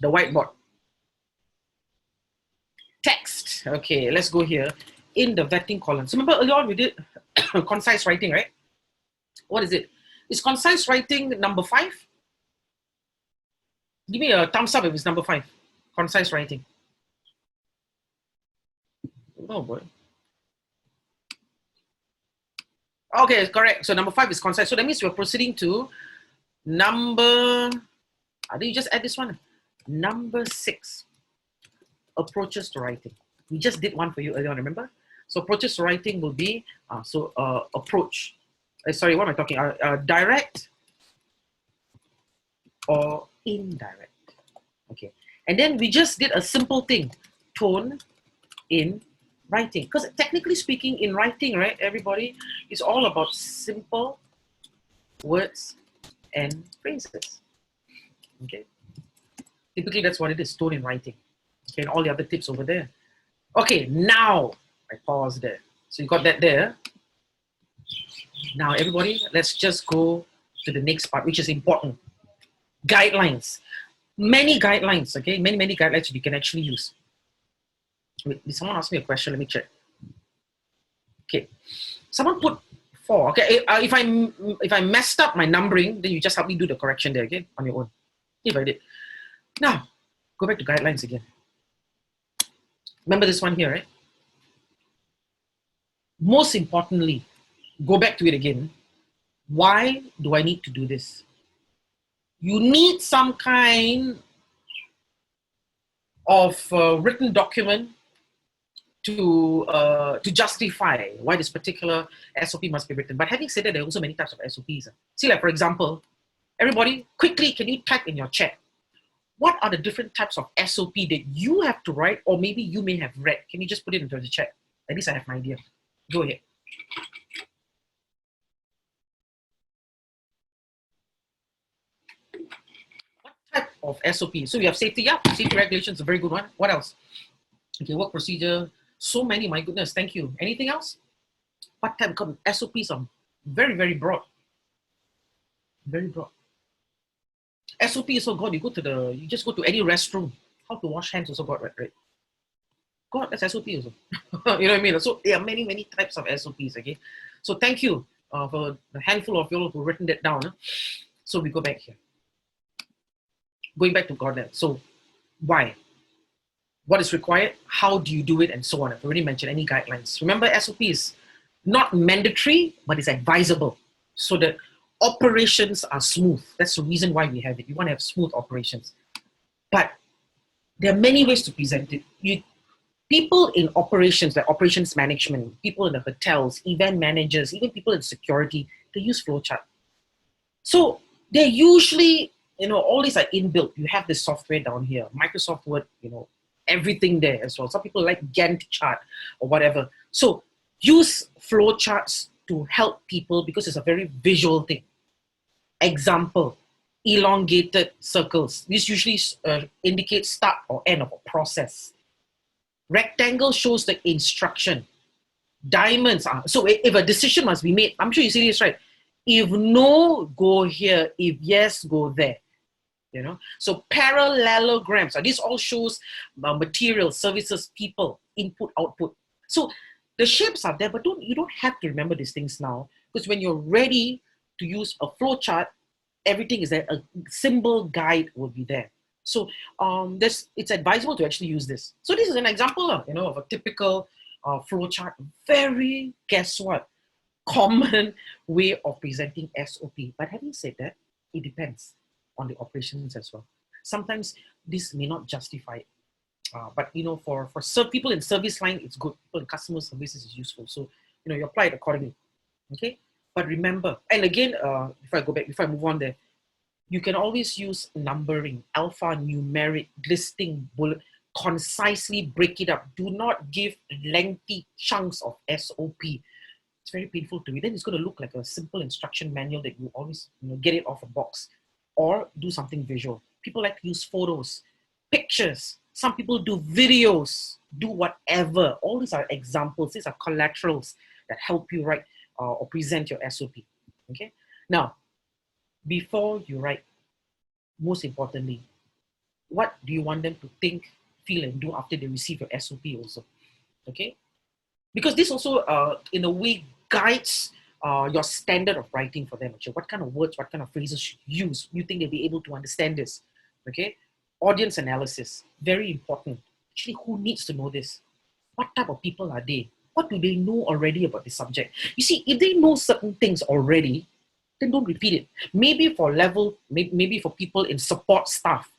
A: the whiteboard. Text. Okay, let's go here in the vetting column. So remember earlier on we did concise writing, right? What is it? Is concise writing number 5? Give me a thumbs up if it's number 5. Concise writing. Oh boy. Okay, correct. So number 5 is concise. So that means we're proceeding to number, did you just add this one? Number 6. Approaches to writing. We just did one for you earlier on, remember? So approaches to writing will be, approach. Sorry, what am I talking? Direct or indirect. Okay. And then we just did a simple thing, tone in writing. Because technically speaking, in writing, right, everybody, it's all about simple words and phrases. Okay. Typically, that's what it is, tone in writing. Okay, and all the other tips over there. Okay, now I pause there. So you got that there. Now, everybody, let's just go to the next part, which is important. Guidelines. Many guidelines, okay? Many guidelines you can actually use. Wait, did someone ask me a question? Let me check. Okay. Someone put 4. Okay, if I messed up my numbering, then you just help me do the correction there, okay? On your own. If I did. Now, go back to guidelines again. Remember this one here, right? Most importantly, go back to it again. Why do I need to do this? You need some kind of written document to justify why this particular SOP must be written. But having said that, there are also many types of SOPs. See, like for example, everybody, quickly, can you type in your chat? What are the different types of SOP that you have to write, or maybe you may have read? Can you just put it into the chat? At least I have an idea. Go ahead. What type of SOP? So we have safety. Yeah, safety regulations, a very good one. What else? Okay, work procedure. So many, my goodness. Thank you. Anything else? What type of SOPs are very broad. Very broad. SOP is so God, you just go to any restroom. How to wash hands also got, right? God, that's SOP also. You know what I mean? So there are many types of SOPs, okay? So thank you for the handful of you who've written that down. Huh? So we go back here. Going back to God. So why? What is required? How do you do it? And so on. I've already mentioned any guidelines. Remember, SOP is not mandatory, but it's advisable. So that operations are smooth. That's the reason why we have it. We want to have smooth operations. But there are many ways to present it. People in operations, like operations management, people in the hotels, event managers, even people in security, they use flowchart. So they're usually, all these are inbuilt. You have this software down here, Microsoft Word, everything there as well. Some people like Gantt chart or whatever. So use flowcharts to help people because it's a very visual thing. Example, elongated circles. This usually indicates start or end of a process. Rectangle shows the instruction. Diamonds are, so if a decision must be made, I'm sure you see this, right? If no, go here. If yes, go there. So parallelograms. So this all shows materials, services, people, input, output. So the shapes are there, but you don't have to remember these things now, because when you're ready to use a flow chart, everything is there. A symbol guide will be there. So it's advisable to actually use this. So this is an example of a typical flow chart. Very, guess what, common way of presenting SOP. But having said that, it depends on the operations as well. Sometimes this may not justify it. But for people in service line, it's good. People in customer services is useful. So you apply it accordingly. Okay. But remember, and again, before I move on there, you can always use numbering, alphanumeric, listing, bullet, concisely break it up. Do not give lengthy chunks of SOP. It's very painful to read. Then it's going to look like a simple instruction manual that you always get it off a box, or do something visual. People like to use photos, pictures. Some people do videos, do whatever. All these are examples. These are collaterals that help you write or present your SOP. Okay. Now, before you write, most importantly, what do you want them to think, feel, and do after they receive your SOP also? Okay? Because this also, in a way, guides your standard of writing for them. Actually, what kind of words, what kind of phrases should you use? You think they'll be able to understand this? Okay? Audience analysis, very important. Actually, who needs to know this? What type of people are they? What do they know already about the subject? You see, if they know certain things already, then don't repeat it. Maybe for maybe for people in support staff,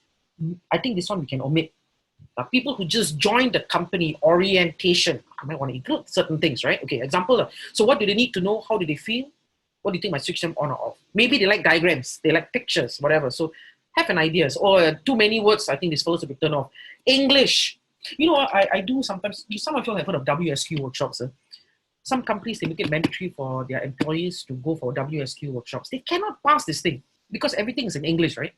A: I think this one we can omit. People who just joined the company, orientation, I might want to include certain things, right? Okay, example. So what do they need to know? How do they feel? What do you think might switch them on or off? Maybe they like diagrams, they like pictures, whatever. So have an idea. Or too many words, I think this fellows will be turned off. English. I do sometimes, some of you have heard of WSQ workshops. Some companies, they make it mandatory for their employees to go for WSQ workshops. They cannot pass this thing because everything is in English, right?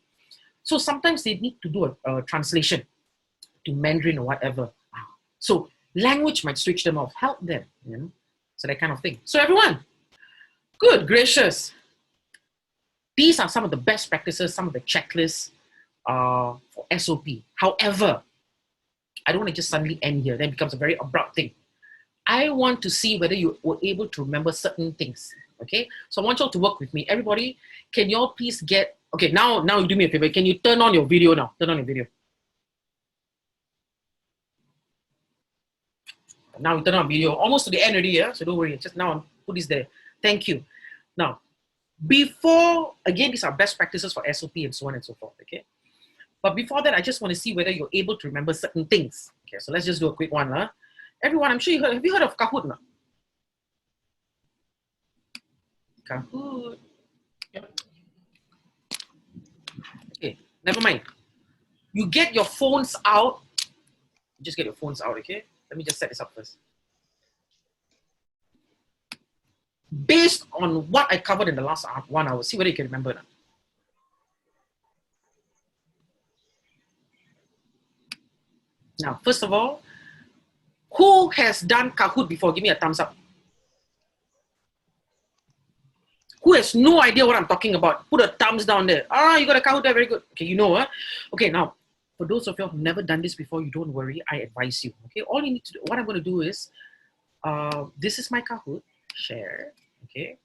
A: So sometimes they need to do a translation to Mandarin or whatever. So language might switch them off. Help them, so that kind of thing. So everyone, good gracious. These are some of the best practices, some of the checklists for SOP. However, I don't want to just suddenly end here. Then it becomes a very abrupt thing. I want to see whether you were able to remember certain things. Okay, so I want you all to work with me. Everybody, can you all please get, okay, now you do me a favor. Can you turn on your video now? Turn on your video. Now we turn on video. Almost to the end already, yeah? So don't worry. Just now put this there. Thank you. Now, before, again, these are best practices for SOP and so on and so forth, okay? But before that, I just want to see whether you're able to remember certain things. Okay, so let's just do a quick one. Everyone, I'm sure have you heard of Kahoot now? Kahoot. Okay, never mind. You get your phones out. Just get your phones out, okay? Let me just set this up first. Based on what I covered in the last 1 hour, see whether you can remember now. Now, first of all, who has done Kahoot before? Give me a thumbs up. Who has no idea what I'm talking about? Put a thumbs down there. You got a Kahoot there, very good. Okay, you know, Okay, now, for those of you who've never done this before, you don't worry, I advise you. Okay, all you need to do, what I'm going to do is, this is my Kahoot, share, okay.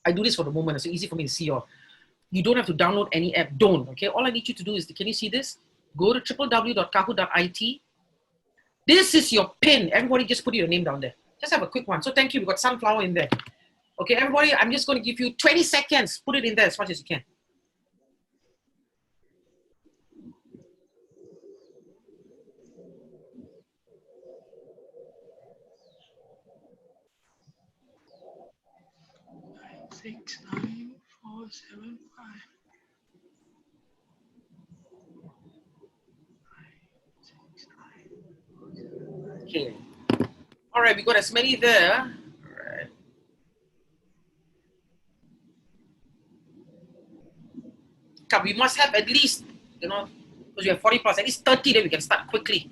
A: I do this for the moment, it's so easy for me to see you. You don't have to download any app, don't, okay. All I need you to do is, can you see this? Go to www.kahoot.it. This is your pin. Everybody just put your name down there. Just have a quick one. So thank you, we got sunflower in there. Okay, everybody, I'm just going to give you 20 seconds. Put it in there as much as you can.
B: 569,475.
A: Okay. All right, we got as many there. All right. Come, we must have at least, because we have 40 plus, at least 30, then we can start quickly.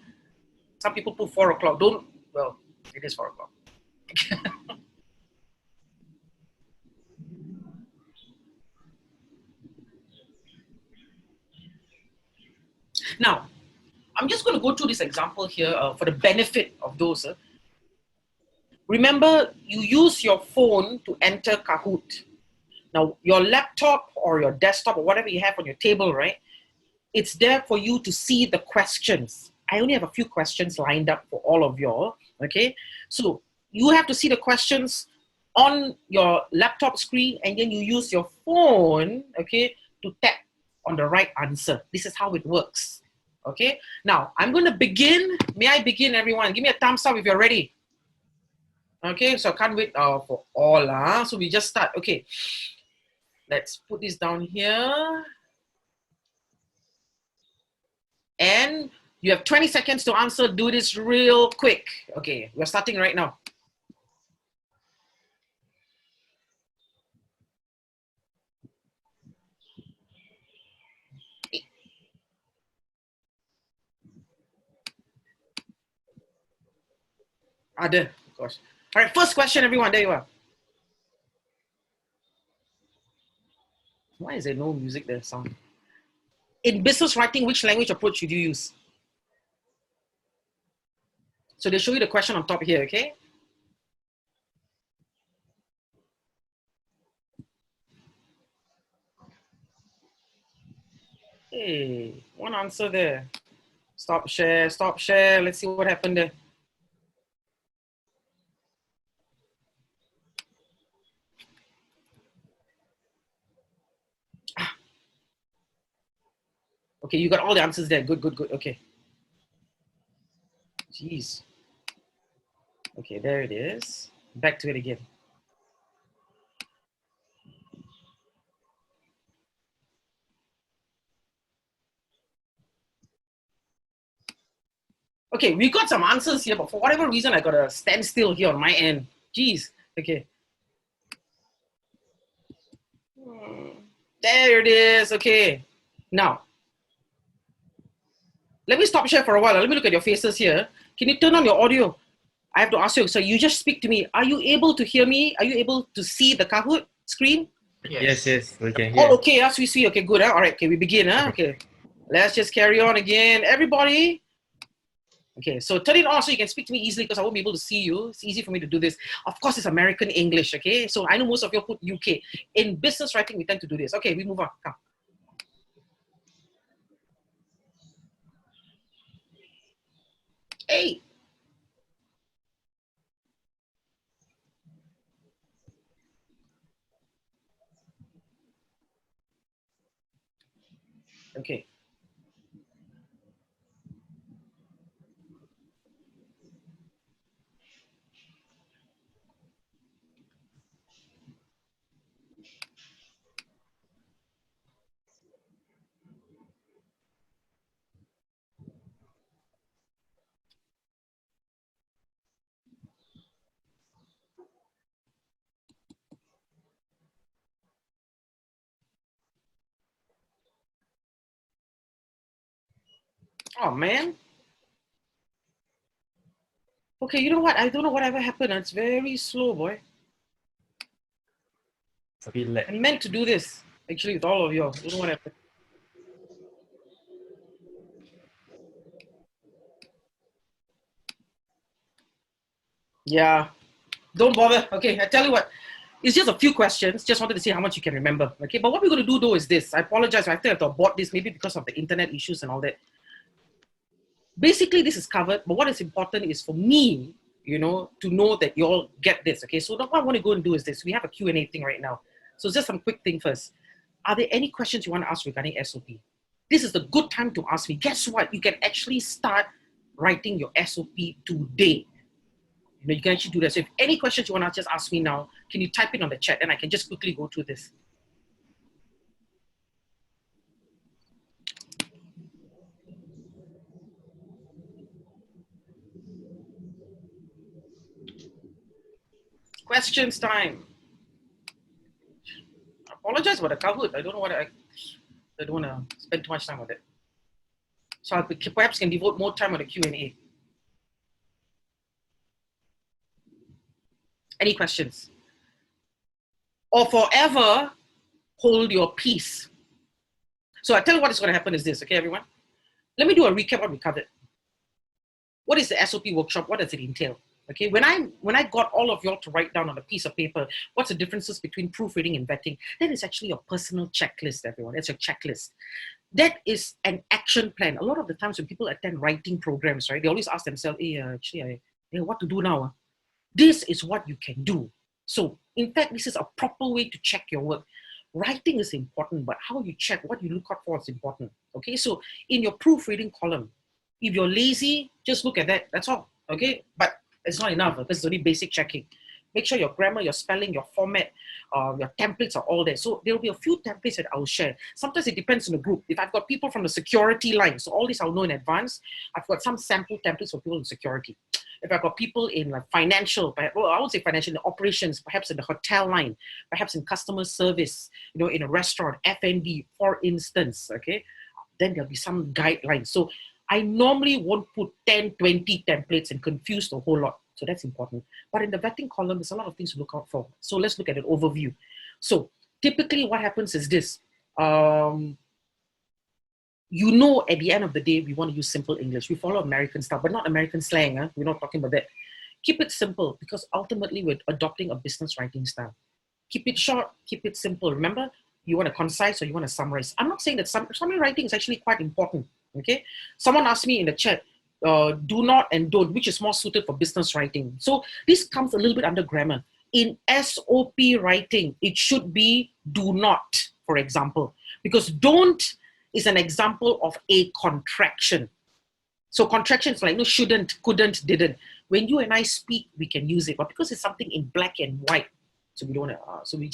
A: Some people put 4 o'clock. Well, it is 4 o'clock. Now, I'm just going to go through this example here for the benefit of those. Remember, you use your phone to enter Kahoot. Now, your laptop or your desktop or whatever you have on your table, right? It's there for you to see the questions. I only have a few questions lined up for all of y'all, okay? So you have to see the questions on your laptop screen, and then you use your phone, okay, to tap on the right answer. This is how it works, okay? Now, I'm going to begin. May I begin, everyone? Give me a thumbs up if you're ready. Okay, so I can't wait for all. So we just start. Okay, let's put this down here. And you have 20 seconds to answer. Do this real quick. Okay, we're starting right now. There, of course. All right, first question, everyone. There you are. Why is there no music there? Sound. In business writing, which language approach should you use? So they show you the question on top here, okay? Hey, one answer there. Stop share, stop share. Let's see what happened there. Okay, you got all the answers there. Good, good, good. Okay. Jeez. Okay, there it is. Back to it again. Okay, we got some answers here, but for whatever reason, I got a standstill here on my end. Jeez. Okay. There it is. Okay. Now, let me stop share for a while. Let me look at your faces here. Can you turn on your audio? I have to ask you. So you just speak to me. Are you able to hear me? Are you able to see the Kahoot screen?
B: Yes.
C: Yes, we can hear.
A: Oh, okay. Sweet. Okay, good. All right. Okay, we begin. Okay. Let's just carry on again. Everybody. Okay, so turn it on so you can speak to me easily because I won't be able to see you. It's easy for me to do this. Of course, it's American English, okay? So I know most of you put UK. In business writing, we tend to do this. Okay, we move on. Come. Hey. Okay. Oh, man. Okay, you know what? I don't know whatever happened. It's very slow, boy.
C: It's a bit lag.
A: I meant to do this, actually, with all of you. I don't know what happened. Yeah. Don't bother. Okay, I tell you what. It's just a few questions. Just wanted to see how much you can remember. Okay, but what we're going to do, though, is this. I apologize. I have to abort this, maybe because of the internet issues and all that. Basically, this is covered, but what is important is for me, to know that you all get this, okay? So what I want to go and do is this. We have a Q&A thing right now. So just some quick thing first. Are there any questions you want to ask regarding SOP? This is the good time to ask me. Guess what? You can actually start writing your SOP today. You can actually do that. So if any questions you want to just ask me now, Can you type it on the chat and I can just quickly go through this? Questions time. I apologize for the Kahoot. I don't know what I don't want to spend too much time on it. So I perhaps can devote more time on the Q&A. Any questions? Or forever hold your peace. So I tell you what is going to happen is this, okay, everyone? Let me do a recap of what we covered. What is the SOP workshop? What does it entail? Okay, when I got all of y'all to write down on a piece of paper what's the differences between proofreading and vetting, that is actually your personal checklist, everyone. It's a checklist. That is an action plan. A lot of the times when people attend writing programs, right, they always ask themselves, hey, what to do now? This is what you can do. So, in fact, this is a proper way to check your work. Writing is important, but how you check, what you look out for is important. Okay, so in your proofreading column, if you're lazy, just look at that. That's all. Okay, but it's not enough because it's only basic checking. Make sure your grammar, your spelling, your format, your templates are all there. So there will be a few templates that I'll share. Sometimes it depends on the group. If I've got people from the security line, so all this I'll know in advance. I've got some sample templates for people in security. If I've got people in like financial, well, I would say financial, in the operations, perhaps in the hotel line, perhaps in customer service, in a restaurant, F&B, for instance, okay, then there'll be some guidelines. So I normally won't put 10, 20 templates and confuse the whole lot. So that's important. But in the vetting column, there's a lot of things to look out for. So let's look at an overview. So typically what happens is this. At the end of the day, we want to use simple English. We follow American style, but not American slang. Huh? We're not talking about that. Keep it simple because ultimately we're adopting a business writing style. Keep it short, keep it simple. Remember, you want to concise or you want to summarize. I'm not saying that summary writing is actually quite important. Okay, someone asked me in the chat, do not and don't, which is more suited for business writing. So this comes a little bit under grammar. In SOP writing, it should be do not, for example, because don't is an example of a contraction. So contractions like no, shouldn't, couldn't, didn't. When you and I speak, we can use it, but because it's something in black and white, so we don't. So we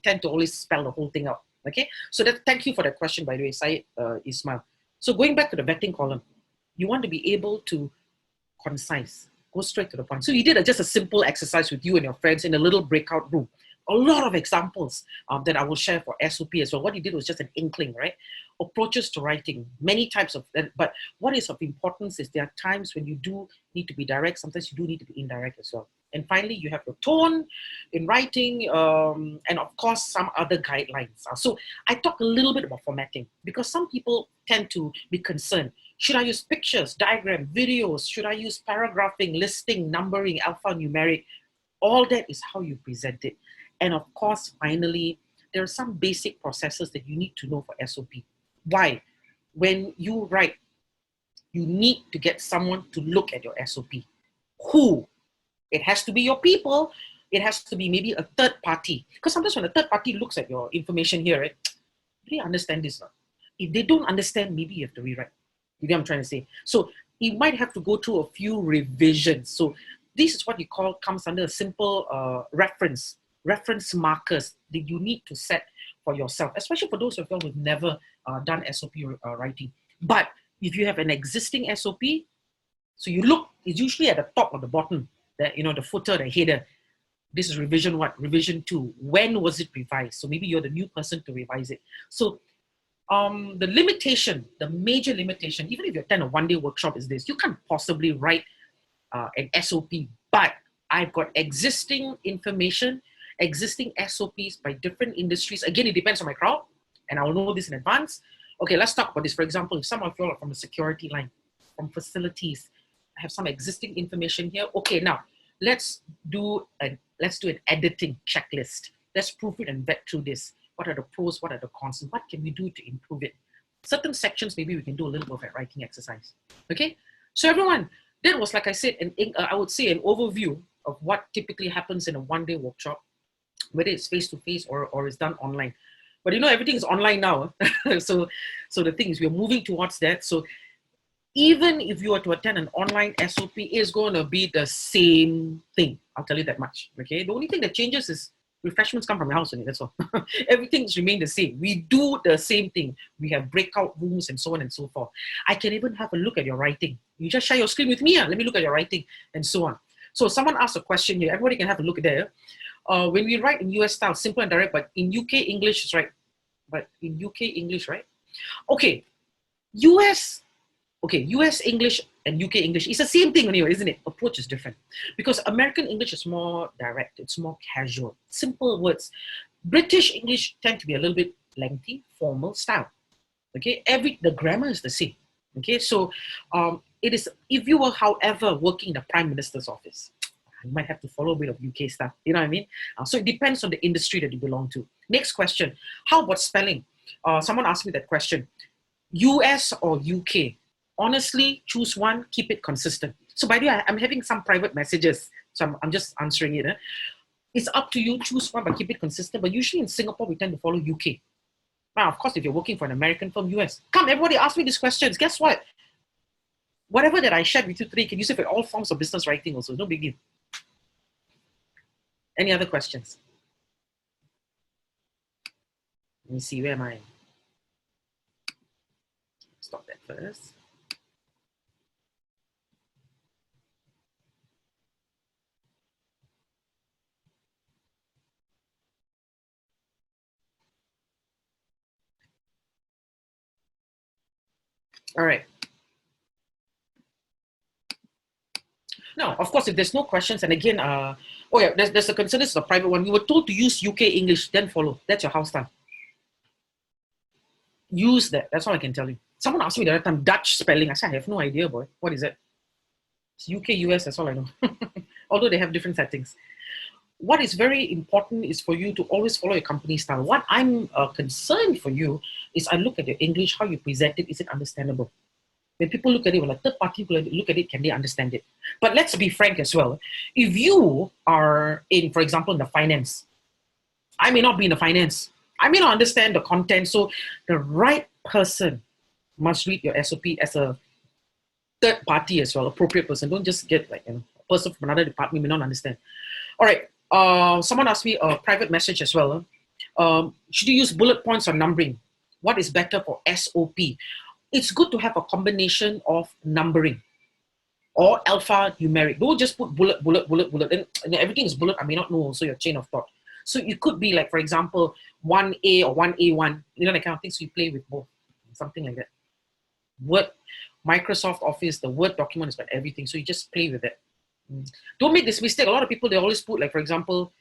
A: tend to always spell the whole thing out. Okay. So thank you for that question, by the way, Syed Ismail. So going back to the vetting column, you want to be able to concise, go straight to the point. So you did just a simple exercise with you and your friends in a little breakout room. A lot of examples that I will share for SOP as well. What you did was just an inkling, right? Approaches to writing, many types of that. But what is of importance is there are times when you do need to be direct. Sometimes you do need to be indirect as well. And finally, you have your tone in writing, and of course, some other guidelines. So I talk a little bit about formatting because some people tend to be concerned. Should I use pictures, diagram, videos? Should I use paragraphing, listing, numbering, alphanumeric? All that is how you present it. And of course, finally, there are some basic processes that you need to know for SOP. Why? When you write, you need to get someone to look at your SOP. Who? It has to be your people. It has to be maybe a third party. Because sometimes when a third party looks at your information here, right, do they understand this? If they don't understand, maybe you have to rewrite. You get what I'm trying to say? So you might have to go through a few revisions. So this is what you call, comes under a simple reference markers that you need to set for yourself, especially for those of you who've never done SOP writing. But if you have an existing SOP, so you look, it's usually at the top or the bottom, the footer, the header. This is revision what? Revision 2. When was it revised? So maybe you're the new person to revise it. So the major limitation, even if you attend a one-day workshop, is this: you can't possibly write an SOP, but I've got existing information, existing SOPs by different industries. Again, it depends on my crowd, and I'll know this in advance. Okay, let's talk about this. For example, if some of you are from the security line, from facilities, I have some existing information here. Okay, now let's do an editing checklist. Let's proofread and vet through this. What are the pros? What are the cons? What can we do to improve it? Certain sections, maybe we can do a little bit of a writing exercise. Okay, so everyone, that was, like I said, I would say an overview of what typically happens in a one-day workshop, whether it's face-to-face or is done online. But everything is online now. So the thing is, we're moving towards that. So Even if you were to attend an online SOP, it's going to be the same thing. I'll tell you that much. Okay. The only thing that changes is refreshments come from your house only. That's all. Everything's remained the same. We do the same thing. We have breakout rooms and so on and so forth. I can even have a look at your writing. You just share your screen with me. Let me look at your writing and so on. So someone asked a question here. Everybody can have a look there. When we write in US style, simple and direct, but in UK English is right. But in UK English, right? Okay. US English and UK English, it's the same thing anyway, isn't it? Approach is different. Because American English is more direct, it's more casual, simple words. British English tend to be a little bit lengthy, formal style. Okay, the grammar is the same. Okay, so it is, if you were, however, working in the Prime Minister's office, you might have to follow a bit of UK stuff, you know what I mean? So it depends on the industry that you belong to. Next question, how about spelling? Someone asked me that question. US or UK? Honestly, choose one, keep it consistent. So by the way, I'm having some private messages, so I'm just answering it. It's up to you, choose one, but keep it consistent. But usually in Singapore, we tend to follow UK. Now, of course, if you're working for an American firm, US. Come, everybody ask me these questions. Guess what? Whatever that I shared with you today, you can use it for all forms of business writing also. No big deal. Any other questions? Let me see, where am I? Stop that first. All right. Now, of course, if there's no questions, and again, oh yeah, there's a concern, this is a private one. We were told to use UK English, then follow. That's your house style. Use that. That's all I can tell you. Someone asked me the other time, Dutch spelling. I said, I have no idea, boy. What is it? It's UK, US, that's all I know. Although they have different settings. What is very important is for you to always follow your company style. What I'm concerned for you is I look at your English, how you present it, is it understandable? When people look at it, when a third party look at it, can they understand it? But let's be frank as well. If you are in, for example, in the finance, I may not be in the finance. I may not understand the content. So the right person must read your SOP as a third party as well, appropriate person. Don't just get like a person from another department may not understand. All right. Someone asked me a private message as well. Should you use bullet points or numbering? What is better for SOP? It's good to have a combination of numbering or alphanumeric. Don't just put bullet, bullet, bullet, bullet. And everything is bullet. I may not know also your chain of thought. So you could be like, for example, 1A or 1A1, you know, that kind of thing. So you play with both, something like that. Word, Microsoft Office, the Word document is about everything. So you just play with it. Don't make this mistake. A lot of people, they always put like, for example,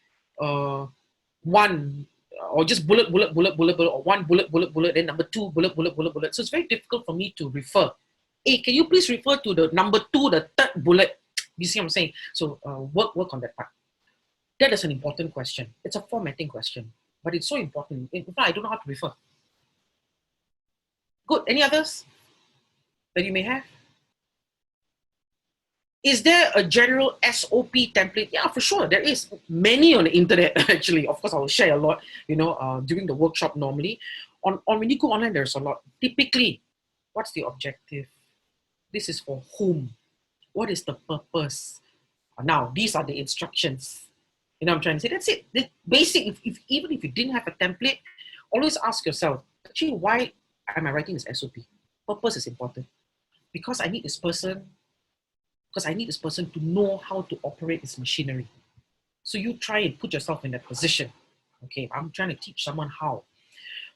A: one, or just bullet, bullet, bullet, bullet, bullet, or one bullet, bullet, bullet, then number two, bullet, bullet, bullet, bullet. So it's very difficult for me to refer. Hey, can you please refer to the number two, the third bullet? You see what I'm saying? So work on that part. That is an important question. It's a formatting question, but it's so important. In fact, I don't know how to refer. Good. Any others that you may have? Is there a general SOP template? Yeah, for sure. There is many on the internet, actually. Of course, I will share a lot, you know, during the workshop normally. When you go online, there's a lot. Typically, what's the objective? This is for whom? What is the purpose? Now, these are the instructions. You know what I'm trying to say? That's it. The basic, even if you didn't have a template, always ask yourself, actually, why am I writing this SOP? Purpose is important. Because I need this person to know how to operate this machinery. So you try and put yourself in that position. Okay, I'm trying to teach someone how.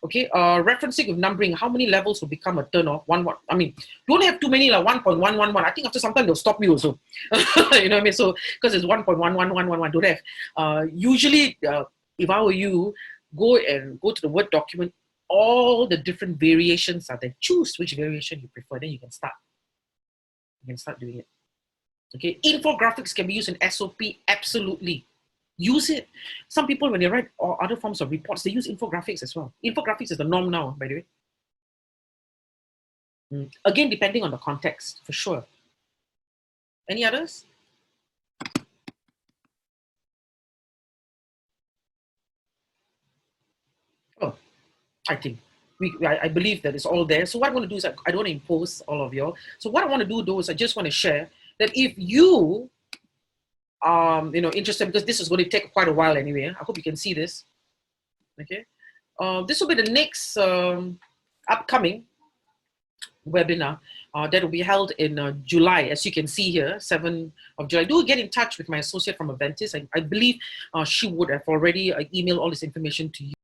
A: Okay, referencing with numbering, how many levels will become a turn off? I mean, don't have too many, like 1.111. I think after some time they'll stop you also. You know what I mean? So, because it's 1.11111, don't have. Usually, if I were you, go to the Word document, all the different variations are there. Choose which variation you prefer, then you can start. You can start doing it. Okay, infographics can be used in SOP, absolutely. Use it. Some people, when they write or other forms of reports, they use infographics as well. Infographics is the norm now, by the way. Again, depending on the context, for sure. Any others? Oh, I think. I believe that it's all there. So what I'm going to do is I don't want to impose all of y'all. So what I want to do though is I just want to share that if you interested, because this is going to take quite a while anyway. I hope you can see this. Okay, this will be the next upcoming webinar that will be held in July, as you can see here, 7th of July. Do get in touch with my associate from Aventis. I believe she would have already emailed all this information to you.